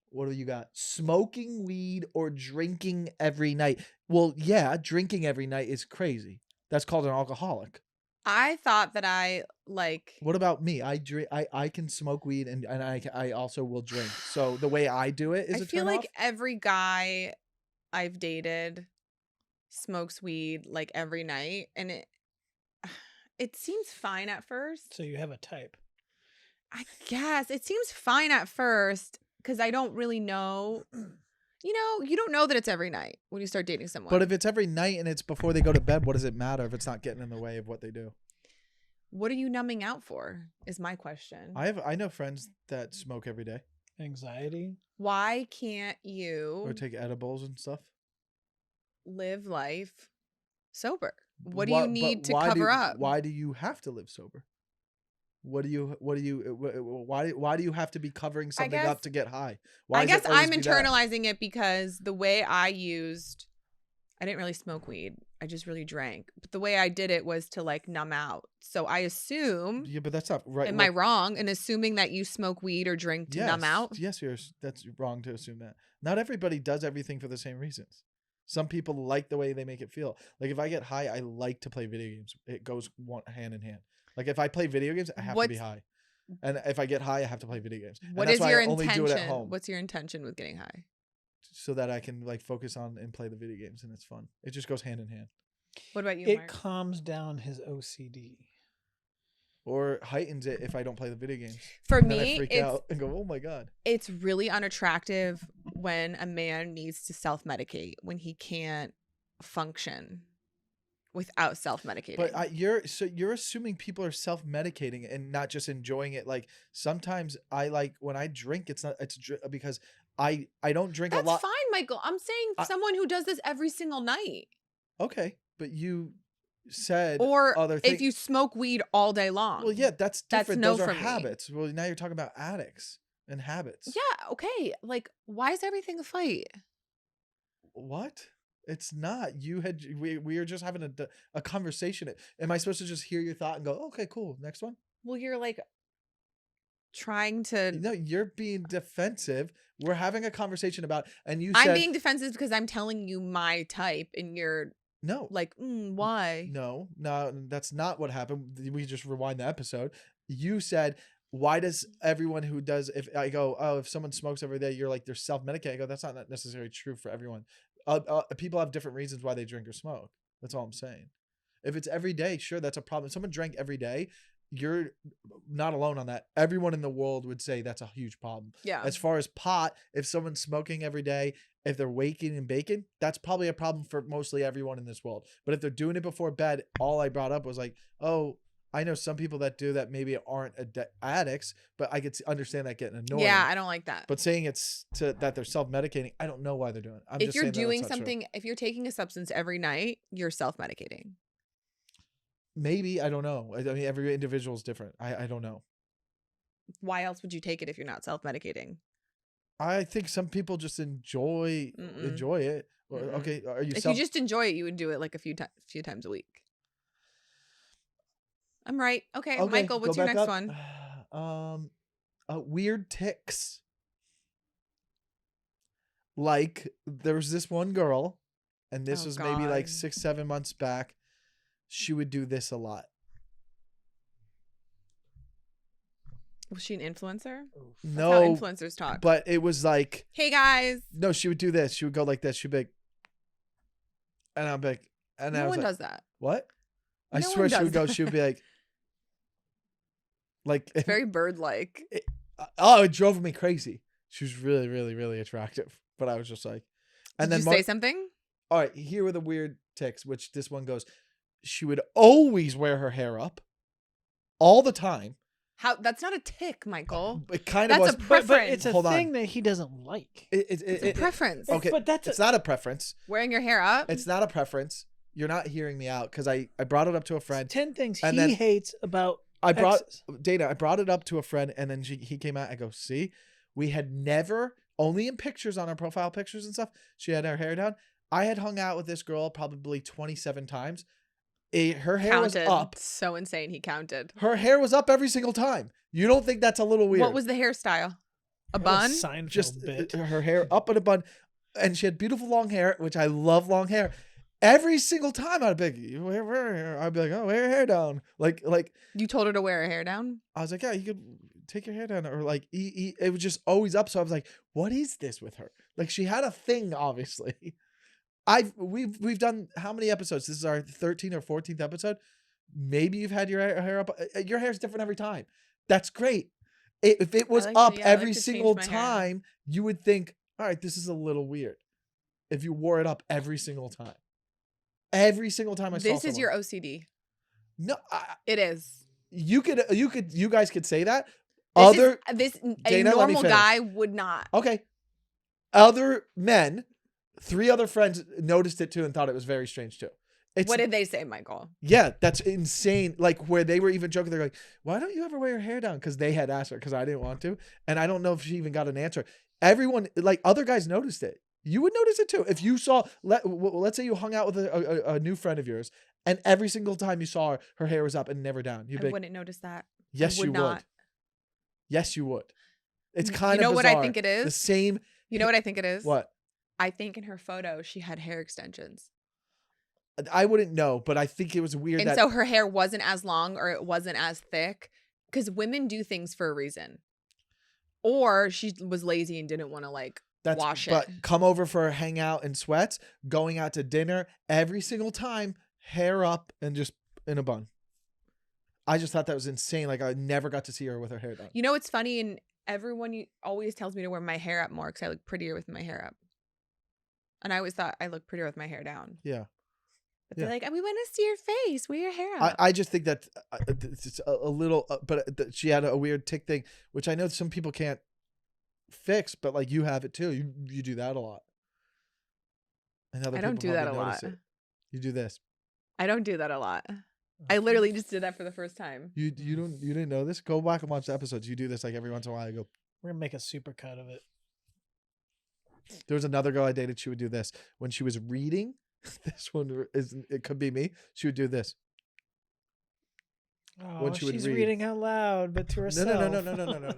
What do you got? Smoking weed or drinking every night? Well, yeah, drinking every night is crazy. That's called an alcoholic. I thought that I like. What about me? I drink. I can smoke weed and I also will drink. So the way I do it is I a feel turn like off? every guy I've dated smokes weed like every night, and it seems fine at first. So you have a type. I guess it seems fine at first because I don't really know. You know, you don't know that it's every night when you start dating someone. But if it's every night and it's before they go to bed, what does it matter if it's not getting in the way of what they do? What are you numbing out for is my question. I know friends that smoke every day Anxiety. Why can't or you take edibles and stuff. live life sober? What do you need to cover up? Why do you have to live sober? Why do you have to be covering something up to get high? Why I does it guess always I'm be that? internalizing it because the way I didn't really smoke weed. I just really drank. But the way I did it was to like numb out. So I assume, Yeah, but that's not right. am I wrong in assuming that you smoke weed or drink to numb out? Yes, that's wrong to assume that. Not everybody does everything for the same reasons. Some people like the way they make it feel. Like if I get high, I like to play video games. It goes hand in hand. Like if I play video games, I have to be high. And if I get high, I have to play video games. What is your intention? What's your intention with getting high? So that I can like focus on and play the video games and it's fun. It just goes hand in hand. What about you, It Mark? calms down his OCD. Or heightens it if I don't play the video games. For And then I me, freak out and go, oh my God. it's really unattractive when a man needs to self-medicate when he can't function without self-medicating. But you're assuming people are self-medicating and not just enjoying it. Like sometimes I like when I drink, it's because I don't drink a lot. That's fine, Michael. I'm saying someone who does this every single night. Okay, but you said Or other things. if you smoke weed all day long. Well, yeah, that's different. no Those are for me. habits. Well, now you're talking about addicts and habits. Yeah, okay. Like, why is everything a fight? What? It's not. We were just having a conversation. Am I supposed to just hear your thought and go, okay, cool, next one? Well, you're like trying to. No, you're being defensive. We're having a conversation about, and you I'm said being defensive because I'm telling you my type, and you're no. like, why? No, that's not what happened. We just rewind the episode. You said, why does everyone who does, if I go, oh, if someone smokes every day, you're like, they're self-medicating. I go, that's not necessarily true for everyone. People have different reasons why they drink or smoke. That's all I'm saying. If it's every day, sure, that's a problem. If someone drank every day, you're not alone on that. Everyone in the world would say that's a huge problem. Yeah. As far as pot, if someone's smoking every day, if they're waking and baking, that's probably a problem for mostly everyone in this world. But if they're doing it before bed, all I brought up was like, oh, I know some people that do that maybe aren't addicts, but I could understand that getting annoying. Yeah, I don't like that. But saying that they're self-medicating, I don't know why they're doing it. If you're doing something, if you're taking a substance every night, you're self-medicating. Maybe, I don't know. I mean, every individual is different. I don't know. Why else would you take it if you're not self-medicating? I think some people just enjoy it. Okay, are you? If you just enjoy it, you would do it like a few times a week. I'm right. Okay, Michael, what's your next one? Weird tics. Like there's this one girl, and this was maybe like 6-7 months back. She would do this a lot. Was she an influencer? That's No, how influencers talk. But it was like, hey guys. No, she would do this. She would go like this. She'd be like, and I'm like, and no I was one like, does that. What? I No swear one she would does go. that. She would be like It's very bird-like. Oh, it drove me crazy. She was really, really, really attractive. But I was just like, and Did then you say something? all right, here were the weird ticks, which this one goes. She would always wear her hair up all the time. How? That's not a tick, Michael. It kind of That's was. a But preference. it's a Hold on. thing that he doesn't like. It's a preference. Okay, But that's it's not a preference. Wearing your hair up. It's not a preference. You're not hearing me out because I brought it up to a friend. 10 things And he then hates about I brought exes. Dana. I brought it up to a friend, and then he came out. I go, see, we had never, only in pictures on our profile pictures and stuff. She had her hair down. I had hung out with this girl probably 27 times. Her hair was up. So insane. He counted. Her hair was up every single time. You don't think that's a little weird? What was the hairstyle? A bun? Seinfeld Just bit. her hair up in a bun, and she had beautiful long hair, which I love long hair. Every single time I'd be like, you wear her hair. I'd be like, oh, wear your hair down. Like You told her to wear her hair down? I was like, yeah, you could take your hair down, or like it was just always up. So I was like, what is this with her? Like she had a thing, obviously. We've done how many episodes? This is our 13th or 14th episode. Maybe you've had your hair up. Your hair's different every time. That's great. If it was like to- up yeah, I like every to change single my hair. time, you would think, all right, this is a little weird. If you wore it up every single time. Every single time I saw This is someone. your OCD. No, It is. you guys could say that. Other This a Dana, let me normal finish. guy would not. Okay. Other men, 3 other friends noticed it too and thought it was very strange too. It's, What did they say, Michael? yeah, that's insane. Like where they were even joking, they're like, "Why don't you ever wear your hair down?" Because they had asked her, because I didn't want to, and I don't know if she even got an answer. Everyone, like other guys, noticed it. You would notice it too if you saw. Let's say you hung out with a new friend of yours, and every single time you saw her hair was up and never down. You'd I be like, wouldn't notice that. "Yes, would you not. would. Yes, you would." It's You kind of know what bizarre. I think it The is? same. You know what I think it is? What? I think in her photo she had hair extensions. I wouldn't know, but I think it was weird And that so her hair wasn't as long or it wasn't as thick. Because women do things for a reason. Or she was lazy and didn't want to wash it. But come over for a hangout in sweats, going out to dinner every single time, hair up and just in a bun. I just thought that was insane. Like I never got to see her with her hair done. You know what's funny? And everyone always tells me to wear my hair up more because I look prettier with my hair up. And I always thought I look prettier with my hair down. Yeah. But they're like, we want to see your face. Wear your hair I, up. I just think that it's a little, but she had a weird tick thing, which I know some people can't fix, but like you have it too. You do that a lot. And other I don't people do that probably a notice lot. it. You do this. I don't do that a lot. I literally just did that for the first time. You didn't know this? Go back and watch the episodes. You do this like every once in a while. I go, We're gonna make a super cut of it. there was another girl I dated. She would do this when she was reading. This one it could be me. She would do this. Oh, she would she's read. reading out loud, but to herself. No.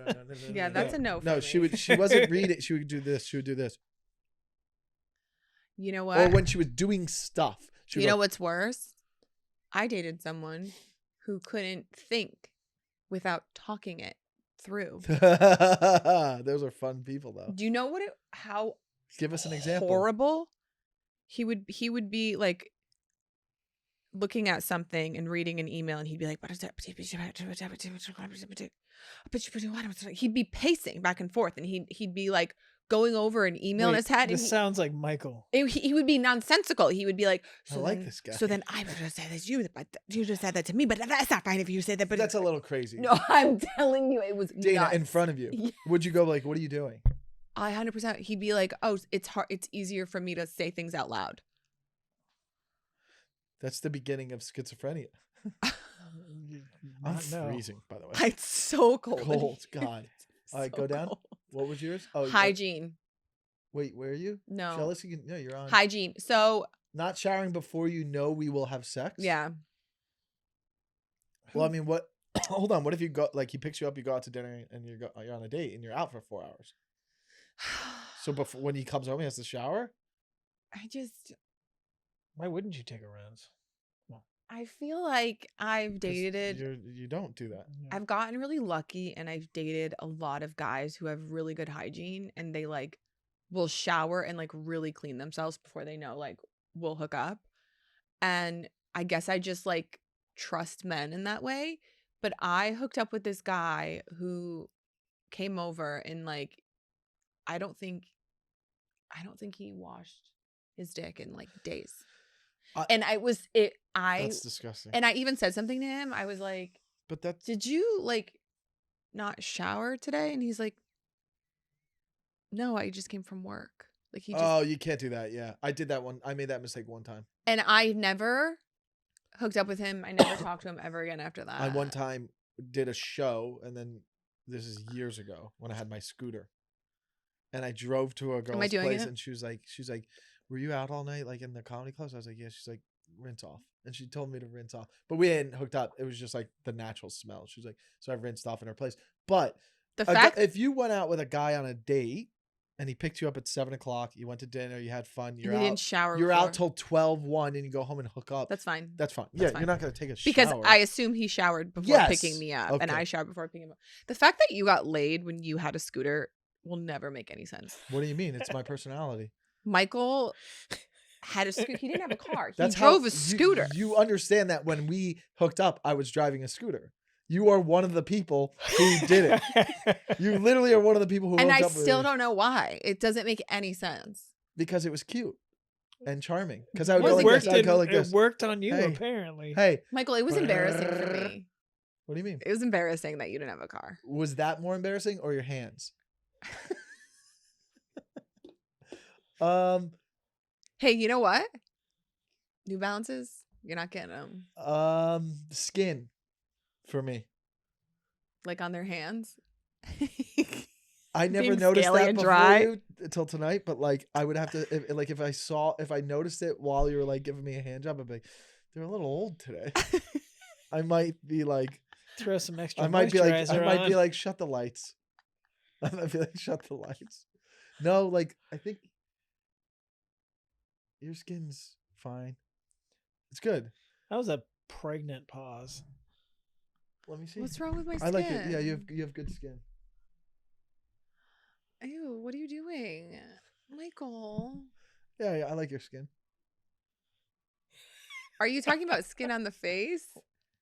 Yeah, that's a no for No, me. she wasn't reading. She would do this. She would do this. You know what? Or when she was doing stuff. She would You know go, what's worse? I dated someone who couldn't think without talking it through. Those are fun people though. Do you know how Give us an example. horrible he would be like looking at something and reading an email and he'd be like, what is that? He'd be pacing back and forth and he'd be like going over an email in Wait, his head. This And sounds like Michael. he would be nonsensical. He would be like, I so like then, this guy. So then I would just say this, but you just said that to me, but that's not fine if you say that. But That's a little crazy. no, I'm telling you, it was Dana, nuts. in front of you. Yeah. Would you go like, what are you doing? I 100%. He'd be like, oh, it's hard. It's easier for me to say things out loud. That's the beginning of schizophrenia. I'm Not no. freezing, by the way. It's so cold. Cold, God. It's All right, so go down. cold. What was yours? Oh, Hygiene. wait, where are you? No. Jealous? No, you're on. Hygiene. So, Not showering before you know we will have sex? yeah. Well, I mean, what? Hold on. What if you go, like, he picks you up, you go out to dinner, and you're on a date, and you're out for 4 hours? So before when he comes home, he has to shower? Why wouldn't you take a rinse? I feel like I've 'Cause dated, You don't do that. I've gotten really lucky and I've dated a lot of guys who have really good hygiene and they like will shower and like really clean themselves before they know like we'll hook up. And I guess I just like trust men in that way. But I hooked up with this guy who came over and like I don't think he washed his dick in like days. And That's disgusting. and I even said something to him. I was like, But that's did you like not shower today? And he's like, no, I just came from work. Like he just, oh, you can't do that. Yeah, I did that one. I made that mistake one time. and I never hooked up with him. I never talked to him ever again after that. I one time did a show, and then this is years ago when I had my scooter, and I drove to a girl's doing place, it? and she was like, "Were you out all night, like in the comedy clubs?" I was like, "Yeah." She's like, "Rinse off," and she told me to rinse off, but we hadn't hooked up. It was just like the natural smell. She was like, so I rinsed off in her place. But The fact if you went out with a guy on a date and he picked you up at 7:00, you went to dinner, you had fun, you you're didn't out, shower. you're before. out till 12:01, and you go home and hook up. That's fine. That's fine. That's Yeah, fine. you're not gonna take a Because shower. I assume he showered before Yes. picking me up, and Okay. I showered before picking him up. The fact that you got laid when you had a scooter will never make any sense. What do you mean? It's my personality. Michael had a scooter. He didn't have a car. That's he drove how a scooter. You understand that when we hooked up, I was driving a scooter. You are one of the people who did it. You literally are one of the people who and hooked I up with still me don't know why. It doesn't make any sense. because it was cute and charming. Because I would Well, go it like worked this. I'd go like it this. worked on you, Hey. apparently. Hey, Michael, it was embarrassing for me. what do you mean? It was embarrassing that you didn't have a car. Was that more embarrassing or your hands? Hey, you know what? New Balances, you're not getting them. Skin for me. Like on their hands. I never Being noticed scaly that and before dry. you until tonight, but like I would have to if I noticed it while you were like giving me a hand job, I'd be like, they're a little old today. I might be like Throw some extra I might be moisturizer on. like shut the lights. I might be like shut the lights. No, like I think your skin's fine. It's good. That was a pregnant pause. Let me see. What's wrong with my skin? I like it. Yeah, you have good skin. Ew, what are you doing? Michael. Yeah, I like your skin. Are you talking about skin on the face?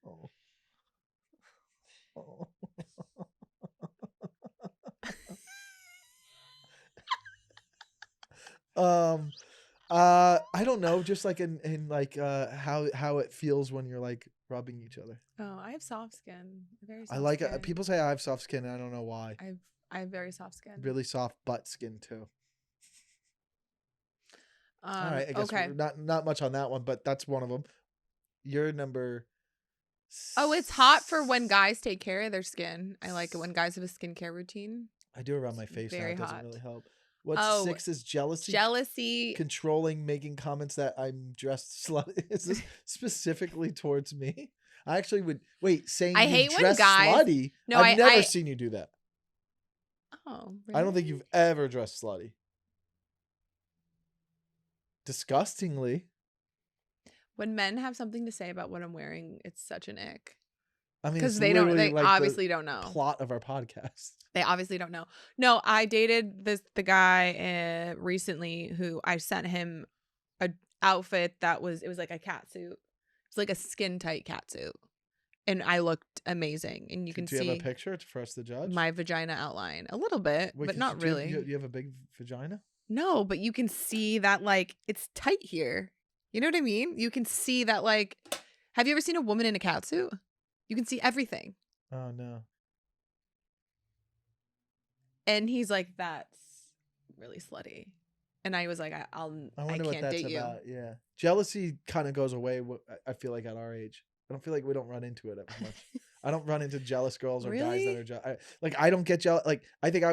Oh. I don't know, just like in like how it feels when you're like rubbing each other. Oh, I have soft skin. Very soft I like skin. it. People say I have soft skin, and I don't know why. I have very soft skin. Really soft butt skin too. All right, I guess okay. not much on that one, but that's one of them. You're number. Oh, it's hot for when guys take care of their skin. I like it when guys have a skincare routine. I do around my face. Very Now. It doesn't hot. really help. What's Oh, 6 is jealousy. Jealousy. Controlling, making comments that I'm dressed slutty. Is this specifically towards me? I actually would saying I you hate when dress guys- slutty. No, I've never I- seen you do that. Oh, I don't think really? you've ever dressed slutty. Disgustingly. When men have something to say about what I'm wearing, it's such an ick. I mean, Because it's they don't. literally They like the obviously don't know. plot of our podcast. They obviously don't know. No, I dated the guy recently who I sent him a outfit that was like a cat suit. It was like a skin tight cat suit, and I looked amazing. And you can Do you see have a picture for us to judge? my vagina outline a little bit, Wait, but not really. You have a big vagina? No, but you can see that like it's tight here. You know what I mean? You can see that like. Have you ever seen a woman in a cat suit? You can see everything. Oh no. And he's like, "That's really slutty." And I was like, "I wonder what can't that's date you." about. Yeah, jealousy kind of goes away. I feel like at our age, I don't feel like we don't run into it as much. I don't run into jealous girls or guys that Really? are jealous. I don't get jealous. Like I think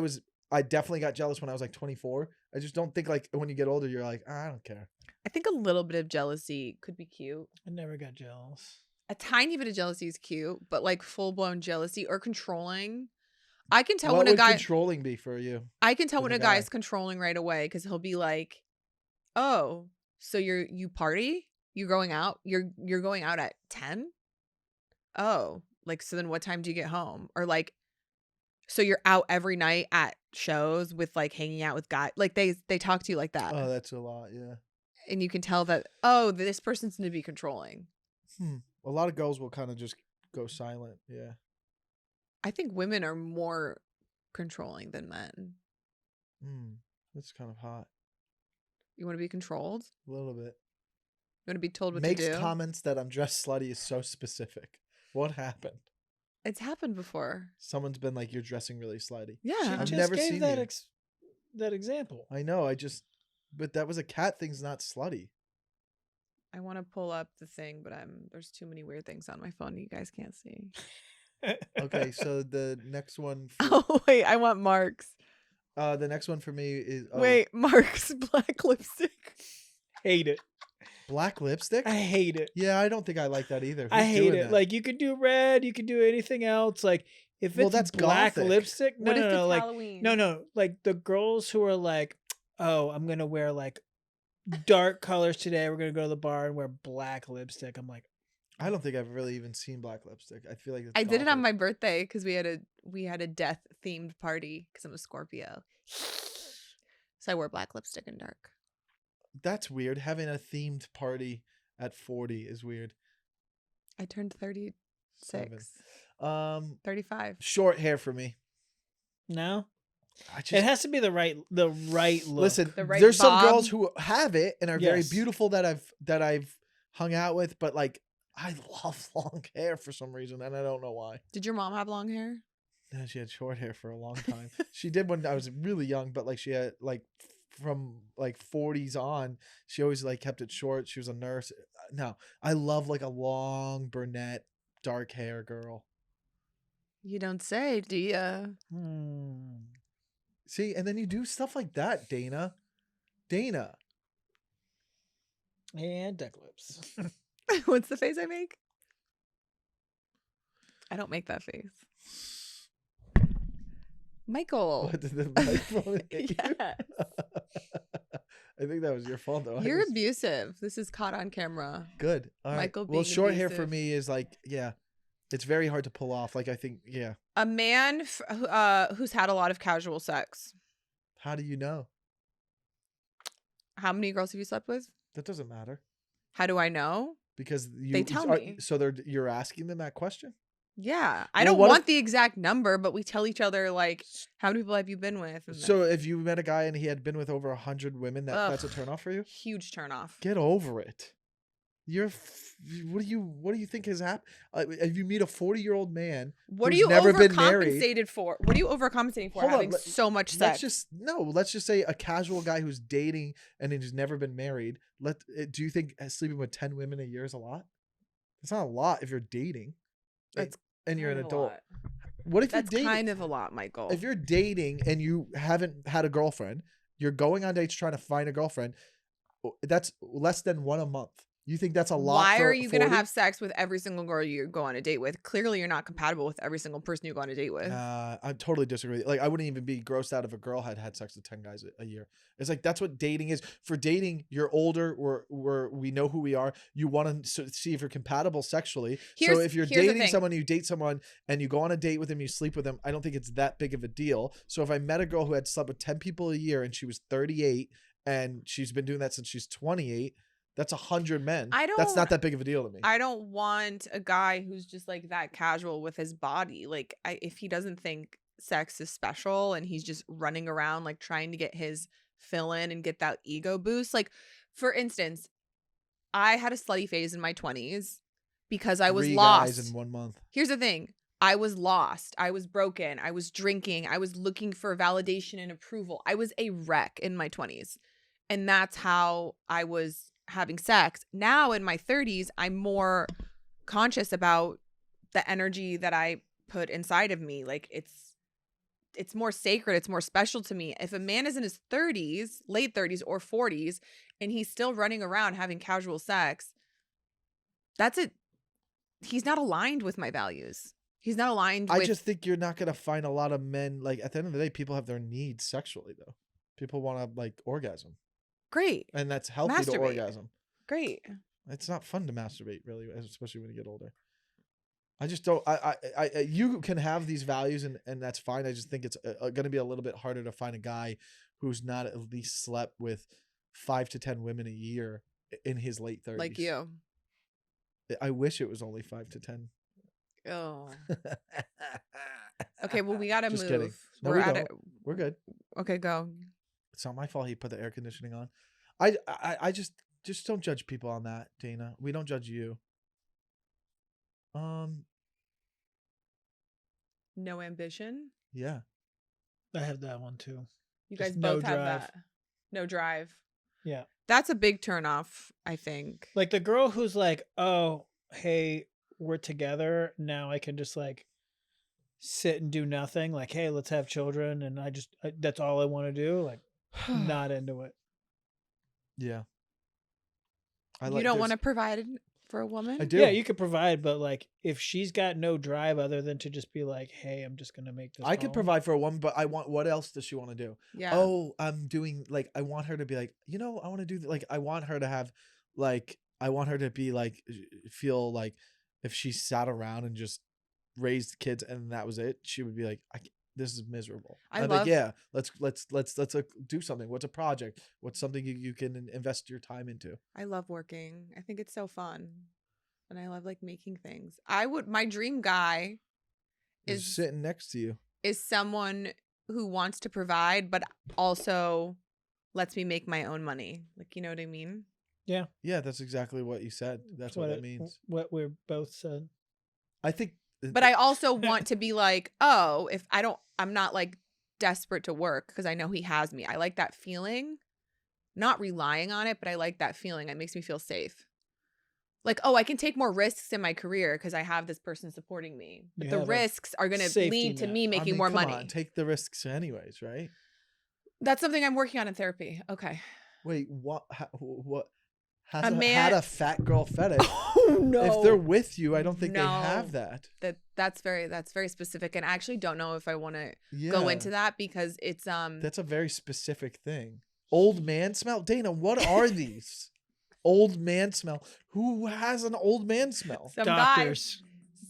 I definitely got jealous when I was like 24. I just don't think like when you get older, you're like, I don't care. I think a little bit of jealousy could be cute. I never got jealous. A tiny bit of jealousy is cute, but like full blown jealousy or controlling. I can tell What when a would guy controlling be for you? I can tell with when a a guy guy? is controlling right away because he'll be like, "Oh, so you party? You're going out? You're going out at 10? Oh, like so then what time do you get home?" Or like, "So you're out every night at shows with like hanging out with guys." Like they talk to you like that. Oh, that's a lot. Yeah. And you can tell that, oh, this person's going to be controlling. A lot of girls will kind of just go silent. Yeah. I think women are more controlling than men. That's kind of hot. You want to be controlled? A little bit. You want to be told what Makes to do? comments that I'm dressed slutty is so specific. What happened? It's happened before. Someone's been like, "You're dressing really slutty." Yeah. She I've just never gave seen that you. that example. I know. But that was a cat thing's not slutty. I want to pull up the thing, but there's too many weird things on my phone you guys can't see. Okay, so the next one. Oh wait, I want Mark's. The next one for me is Wait, Mark's black lipstick. Hate it. black lipstick. I hate it. Yeah, I don't think I like that either. I Who's hate doing it. that? Like you could do red, you could do anything else. Like if Well, it's that's black gothic. lipstick, no, What if no, it's no, like Halloween? no, like the girls who are like, oh, I'm gonna wear like dark colors today. We're gonna go to the bar and wear black lipstick. I'm like, I don't think I've really even seen black lipstick. I feel like it's I did it on gothic. my birthday because we had a death themed party because I'm a Scorpio. So I wore black lipstick and dark. That's weird. Having a themed party at 40 is weird. I turned 36. 35. Short hair for me. no. I just It has to be the right look. listen. The right There's some bob. girls who have it and are very Yes. beautiful that I've hung out with, but like I love long hair for some reason, and I don't know why. Did your mom have long hair? Yeah, she had short hair for a long time. She did when I was really young, but like she had like from like 40s on, she always like kept it short. She was a nurse. No, I love like a long brunette, dark hair girl. You don't say, do ya? See, and then you do stuff like that, Dana. Dana. And duck lips. What's the face I make? I don't make that face. Michael. What did the microphone hit you? Yes. I think that was your fault though. You're abusive. This is caught on camera. good. All right. Michael Well, being short hair for abusive. me is like, yeah, it's very hard to pull off. Like I think, yeah. A man who's had a lot of casual sex. How do you know? How many girls have you slept with? That doesn't matter How do I know? because They tell me. So you're asking them that question. Yeah. I Well, don't what want if- the exact number, but we tell each other, like, how many people have you been with? And So if you met a guy and he had been with over 100 women, that's a Ugh. turnoff for you. huge turnoff. Get over it. What do you think has happened? If you meet a 40-year-old man, What are who's you never been married- overcompensated for? What are you overcompensating for Hold on, having so much sex? let's just say a casual guy who's dating and who's never been married. Do you think sleeping with 10 women a year is a lot? It's not a lot if you're dating. That's and you're an Kind of a adult. lot. What if That's you're dating? kind of a lot, Michael. If you're dating and you haven't had a girlfriend, you're going on dates trying to find a girlfriend. That's less than one a month. You think that's a lot? Why for are you going to 40? have sex with every single girl you go on a date with? Clearly, you're not compatible with every single person you go on a date with. I totally disagree. Like, I wouldn't even be grossed out if a girl had sex with 10 guys a year. It's like that's what dating is. For dating, you're older. We know who we are. You want to see if you're compatible sexually. So if you're here's the dating thing. someone, you date someone, and you go on a date with them, you sleep with them. I don't think it's that big of a deal. So if I met a girl who had slept with 10 people a year and she was 38 and she's been doing that since she's 28. That's 100 men. That's not that big of a deal to me. I don't want a guy who's just like that casual with his body. Like, if he doesn't think sex is special and he's just running around like trying to get his fill in and get that ego boost. Like, for instance, I had a slutty phase in my 20s because I was 3 lost. guys in 1 month. Here's the thing. I was lost. I was broken. I was drinking. I was looking for validation and approval. I was a wreck in my 20s. And that's how I was having sex. Now in my 30s, I'm more conscious about the energy that I put inside of me. Like it's more sacred, it's more special to me. If a man is in his 30s, late 30s or 40s, and he's still running around having casual sex, that's it. He's not aligned with my values. He's not aligned with I just think you're not gonna find a lot of men. Like at the end of the day, people have their needs sexually though. People want to like orgasm. Great. And that's healthy to Masturbate. orgasm. Great. It's not fun to masturbate, really, especially when you get older. I just don't. You can have these values, and that's fine. I just think it's going to be a little bit harder to find a guy who's not at least slept with 5 to 10 women a year in his late 30s. Like you. I wish it was only 5 to 10. Oh. Okay, well, we got to move. Just kidding. No, We're we at don't. it. We're good. Okay, go. It's not my fault he put the air conditioning on. I just don't judge people on that, Dana. We don't judge you. No ambition. Yeah. I have that one too. You Just guys no both have drive. that. No drive. Yeah. That's a big turnoff, I think. Like the girl who's like, oh, hey, we're together. Now I can just like sit and do nothing. Like, hey, let's have children. And that's all I want to do. Like, not into it. Yeah. You don't want to provide for a woman? I do. Yeah, you could provide, but like if she's got no drive other than to just be like, hey, I'm just going to make this. I could provide for a woman, but what else does she want to do? Yeah. Oh, I'm doing like, I want her to be like, I want to do like, I want her to have like, I want her to be like, feel like if she sat around and just raised kids and that was it, she would be like, this is miserable. I'd be like, yeah, let's do something. What's a project? What's something you can invest your time into? I love working. I think it's so fun. And I love like making things. My dream guy Is sitting next to you. Is someone who wants to provide, but also lets me make my own money. Like, you know what I mean? Yeah. Yeah, that's exactly what you said. That's what it means. What we both said. I think. But I also want to be like, oh, if I'm not like desperate to work because I know he has me. I like that feeling, not relying on it, but I like that feeling. It makes me feel safe. Like, oh, I can take more risks in my career because I have this person supporting me. But the risks are going to lead to me making more money. On, take the risks anyways, right? That's something I'm working on in therapy. Okay. Wait, what? What? Had a fat girl fetish? Oh no! If they're with you, I don't think they have that. That's very specific, and I actually don't know if I want to go into that because it's That's a very specific thing. Old man smell, Dana. What are these? Old man smell. Who has an old man smell? Doctors.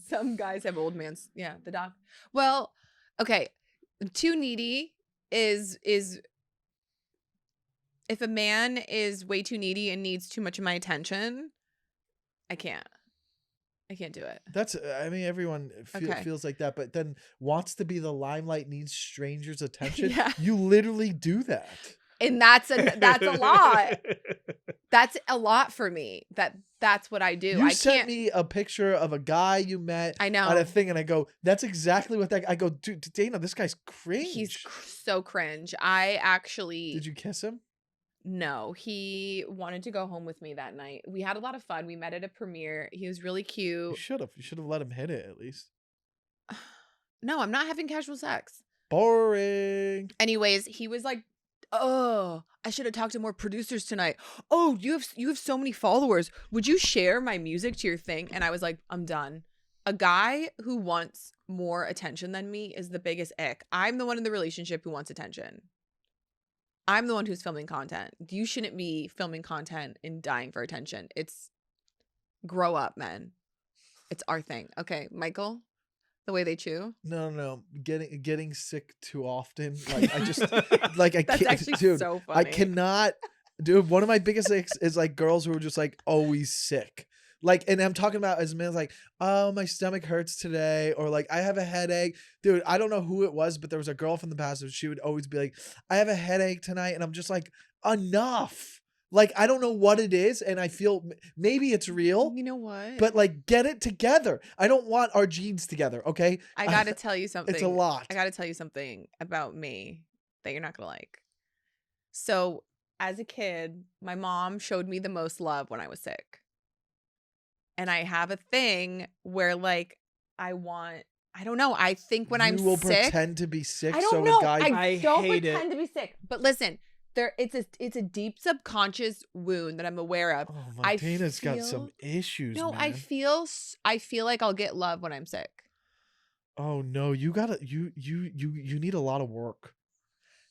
Some guys have old man's. Yeah, the doc. Well, okay. Too needy is if a man is way too needy and needs too much of my attention, I can't do it. That's, I mean, everyone feels like that, but then wants to be the limelight, needs strangers' attention. Yeah. You literally do that. And that's a lot. That's a lot for me. That's what I do. You sent me a picture of a guy you met I know. at a thing, and I go, that's exactly what I go, dude, Dana, this guy's cringe. He's so cringe. I actually... Did you kiss him? No, he wanted to go home with me that night. We had a lot of fun. We met at a premiere. He was really cute. You should have let him hit it at least. No, I'm not having casual sex. Boring. Anyways, he was like, oh, I should have talked to more producers tonight. Oh, you have so many followers. Would you share my music to your thing? And I was like, I'm done. A guy who wants more attention than me is the biggest ick. I'm the one in the relationship who wants attention. I'm the one who's filming content. You shouldn't be filming content and dying for attention. It's grow up, men. It's our thing. Okay, Michael, the way they chew. No. Getting sick too often. Like I just like I That's can't, actually dude. so funny. I cannot, dude. One of my biggest icks is like girls who are just like always sick. Like, and I'm talking about as men like, oh, my stomach hurts today, or like I have a headache. Dude, I don't know who it was, but there was a girl from the past. She would always be like, I have a headache tonight, and I'm just like, enough. Like, I don't know what it is, and I feel maybe it's real. You know what? But like, get it together. I don't want our genes together, okay? I gotta tell you something. It's a lot. I gotta tell you something about me that you're not gonna like. So, as a kid, my mom showed me the most love when I was sick. And I have a thing where like I don't know. I think when I'm sick, you will pretend to be sick. I don't so know. A guy, I don't hate pretend to be sick. But listen, it's a deep subconscious wound that I'm aware of. Oh, Martina's got some issues. No, man. I feel like I'll get love when I'm sick. Oh no, you need a lot of work.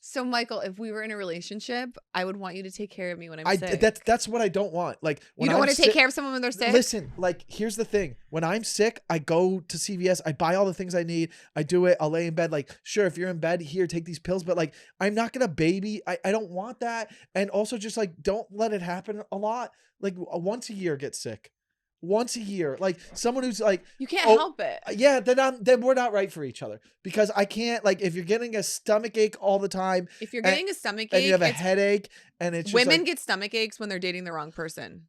So Michael, if we were in a relationship, I would want you to take care of me when I'm sick. That's what I don't want. Like when you don't want to take care of someone when they're sick. Listen, like here's the thing: when I'm sick, I go to CVS, I buy all the things I need, I do it, I'll lay in bed. Like, sure, if you're in bed, here, take these pills. But like, I'm not gonna baby. I don't want that. And also, just like, don't let it happen a lot. Like once a year, get sick. once a year. Like someone who's like, You can't help it. yeah, then we're not right for each other because I can't, like, if you're getting a stomach ache all the time If you're getting a stomach and ache, you have a headache and it's just women like, get stomach aches when they're dating the wrong person.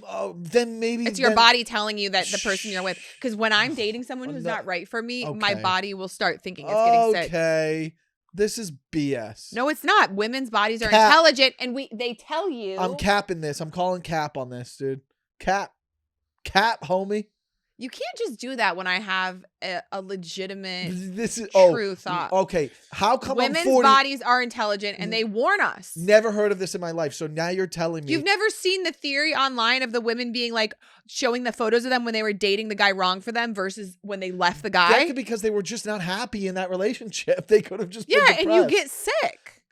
oh, then maybe It's your body telling you that the person you're with. Because when I'm dating someone who's No. not right for me, my Okay. body will start thinking it's getting sick. Okay. This is BS. No, it's not. Women's bodies are Cap. intelligent, and they tell you. I'm capping this. I'm calling cap on this, dude. Cap, homie. You can't just do that when I have a legitimate, This is true thought. Okay, how come Women's I'm 40? bodies are intelligent, and they warn us. Never heard of this in my life. So now you're telling me You've never seen the theory online of the women being like showing the photos of them when they were dating the guy wrong for them versus when they left the guy. that could be because they were just not happy in that relationship. They could have just been Yeah, and you depressed. get sick.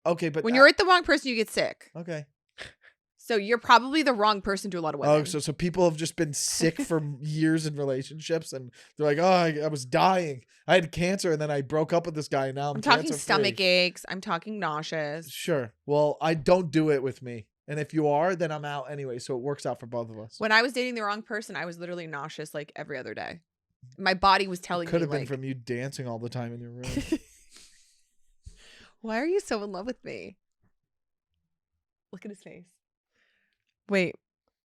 Okay, but When you're with the wrong person, you get sick. okay. So you're probably the wrong person to a lot of women. Oh, so people have just been sick for years in relationships, and they're like, oh, I was dying. I had cancer, and then I broke up with this guy, and now I'm talking cancer-free." stomach aches. I'm talking nauseous. Sure. Well, I don't do it with me, and if you are, then I'm out anyway. So it works out for both of us. When I was dating the wrong person, I was literally nauseous like every other day. My body was telling me Could have been like, from you dancing all the time in your room. why are you so in love with me? Look at his face. Wait,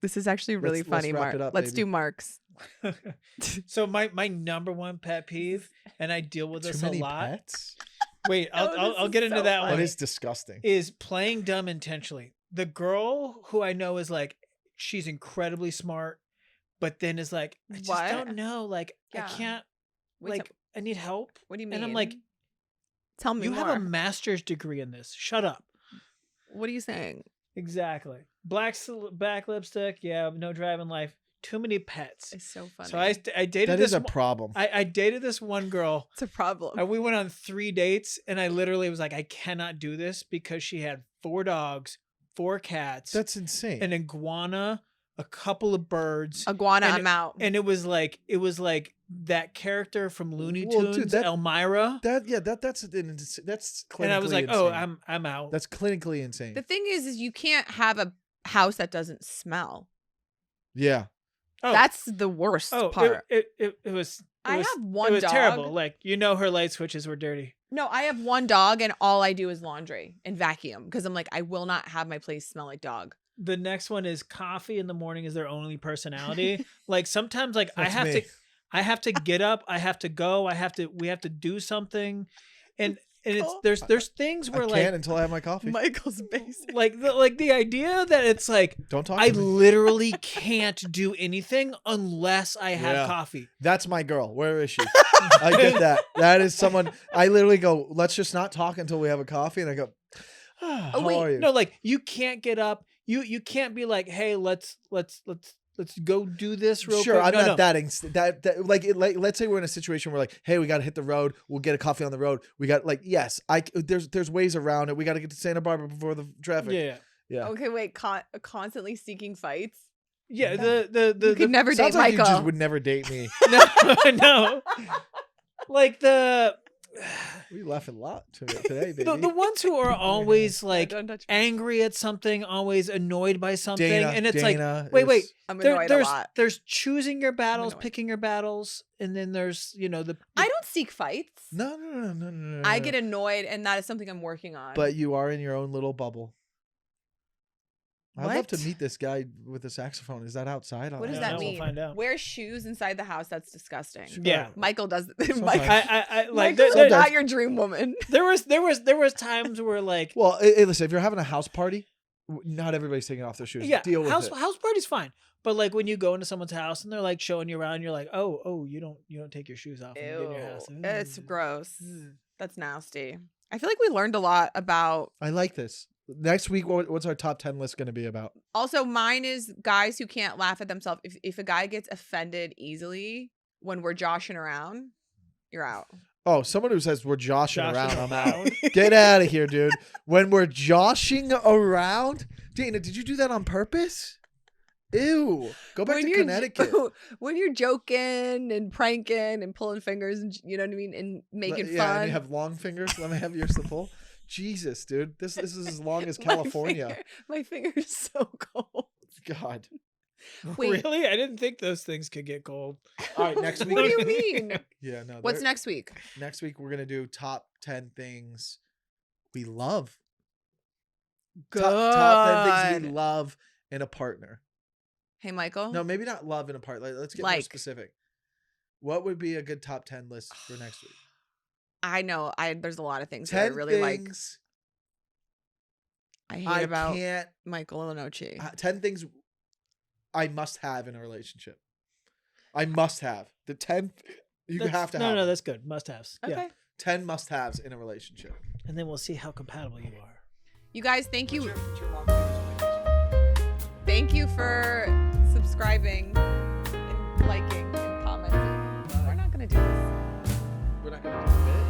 this is actually really Let's funny, wrap Mark. it up, Let's baby. do Mark's. So my number one pet peeve, and I deal with Too this a many lot. pets? Wait, No, I'll this I'll is get into so that funny. one. That is disgusting. Is playing dumb intentionally. The girl who I know is like, she's incredibly smart, but then is like, I just What? don't know. Like, Yeah. I can't, Wait, like, I need help. what do you mean? And I'm like, tell me you more. have a master's degree in this. Shut up. What are you saying? Exactly. Black lipstick. Yeah, no driving life. Too many pets. It's so funny. So I dated That this is a one- problem. I dated this one girl. it's a problem. We went on 3 dates, and I literally was like, I cannot do this because she had 4 dogs, 4 cats, That's insane. an iguana, a couple of birds, Iguana, and I'm out. and it was like that character from Looney Well, Tunes, dude, that- Elmira. that's clinically And I was like, oh, insane. I'm out. That's clinically insane. The thing is you can't have a house that doesn't smell. Yeah. oh, That's the worst part. It was. I was, have one It was dog. terrible. Like, her light switches were dirty. No, I have one dog and all I do is laundry and vacuum because I'm like, I will not have my place smell like dog. The next one is coffee in the morning is their only personality. Like sometimes, like I have to get up, I have to go, we have to do something, and it's there's things where I like can't until I have my coffee. Michael's basic. like the idea that it's like Don't talk I to me. literally can't do anything unless I have Yeah. coffee. That's my girl. Where is she? I get that. That is someone. I literally go, let's just not talk until we have a coffee. And I go, how wait, are you? No, like you can't get up. You can't be like, hey, let's go do this real Sure, quick. I'm No, not that like let's say we're in a situation where like, hey, we got to hit the road. We'll get a coffee on the road. We got like, yes, there's ways around it. We got to get to Santa Barbara before the traffic. Yeah. Yeah. Okay, wait, constantly seeking fights. Yeah, You could never date Sounds like Michael. you just would never date me. no. Like We laughing a lot today, baby. the ones who are always like Don't touch me. angry at something, always annoyed by something, Dana, and it's Dana like, wait, is- I'm annoyed a lot. there's choosing your battles, annoyed. picking your battles, and then there's the I don't seek fights. No. I get annoyed, and that is something I'm working on. But you are in your own little bubble. I'd love to What? meet this guy with the saxophone. Is that outside? What does Yeah, that no, we'll mean? find out. Wear shoes inside the house. That's disgusting. Yeah. Michael does. Sometimes. Michael, I like Michael is there- not your dream woman. there was times where like Well, hey, listen, if you're having a house party, not everybody's taking off their shoes. yeah, Deal with house it. house party's fine, but like when you go into someone's house and they're like showing you around, you're like, oh, you don't take your shoes off when you get in your house. Ew, it's Ugh. gross. That's nasty. I feel like we learned a lot about. I like this. Next week, what's our top 10 list going to be about? Also, mine is guys who can't laugh at themselves. If a guy gets offended easily when we're joshing around, you're out. Oh, someone who says we're joshing around, Joshing I'm out. around. Get out of here, dude. When we're joshing around? Dana, did you do that on purpose? Ew. Go back to Connecticut. When you're joking and pranking and pulling fingers and you know what I mean and making Yeah, fun. and you have long fingers. Let me have yours to pull. Jesus, dude. This is as long as California. My finger is so cold. God. Wait. Really? I didn't think those things could get cold. All right, next week. What do you mean? Yeah, no. What's next week? Next week we're gonna do top 10 things we love. Good. Top 10 things we love in a partner. Hey, Michael. No, maybe not love in a partner. Let's get more specific. What would be a good top 10 list for next week? I know. There's a lot of things that I 10 really like. things I hate I about can't. Michael Lenoci. 10 things I must have in a relationship. I must have the 10. You have to have. No, them. that's good. Must haves. Okay. Yeah. 10 must haves in a relationship. And then we'll see how compatible you are. You guys, thank you. Thank you for subscribing and liking and commenting. We're not gonna do this. We're not gonna do it.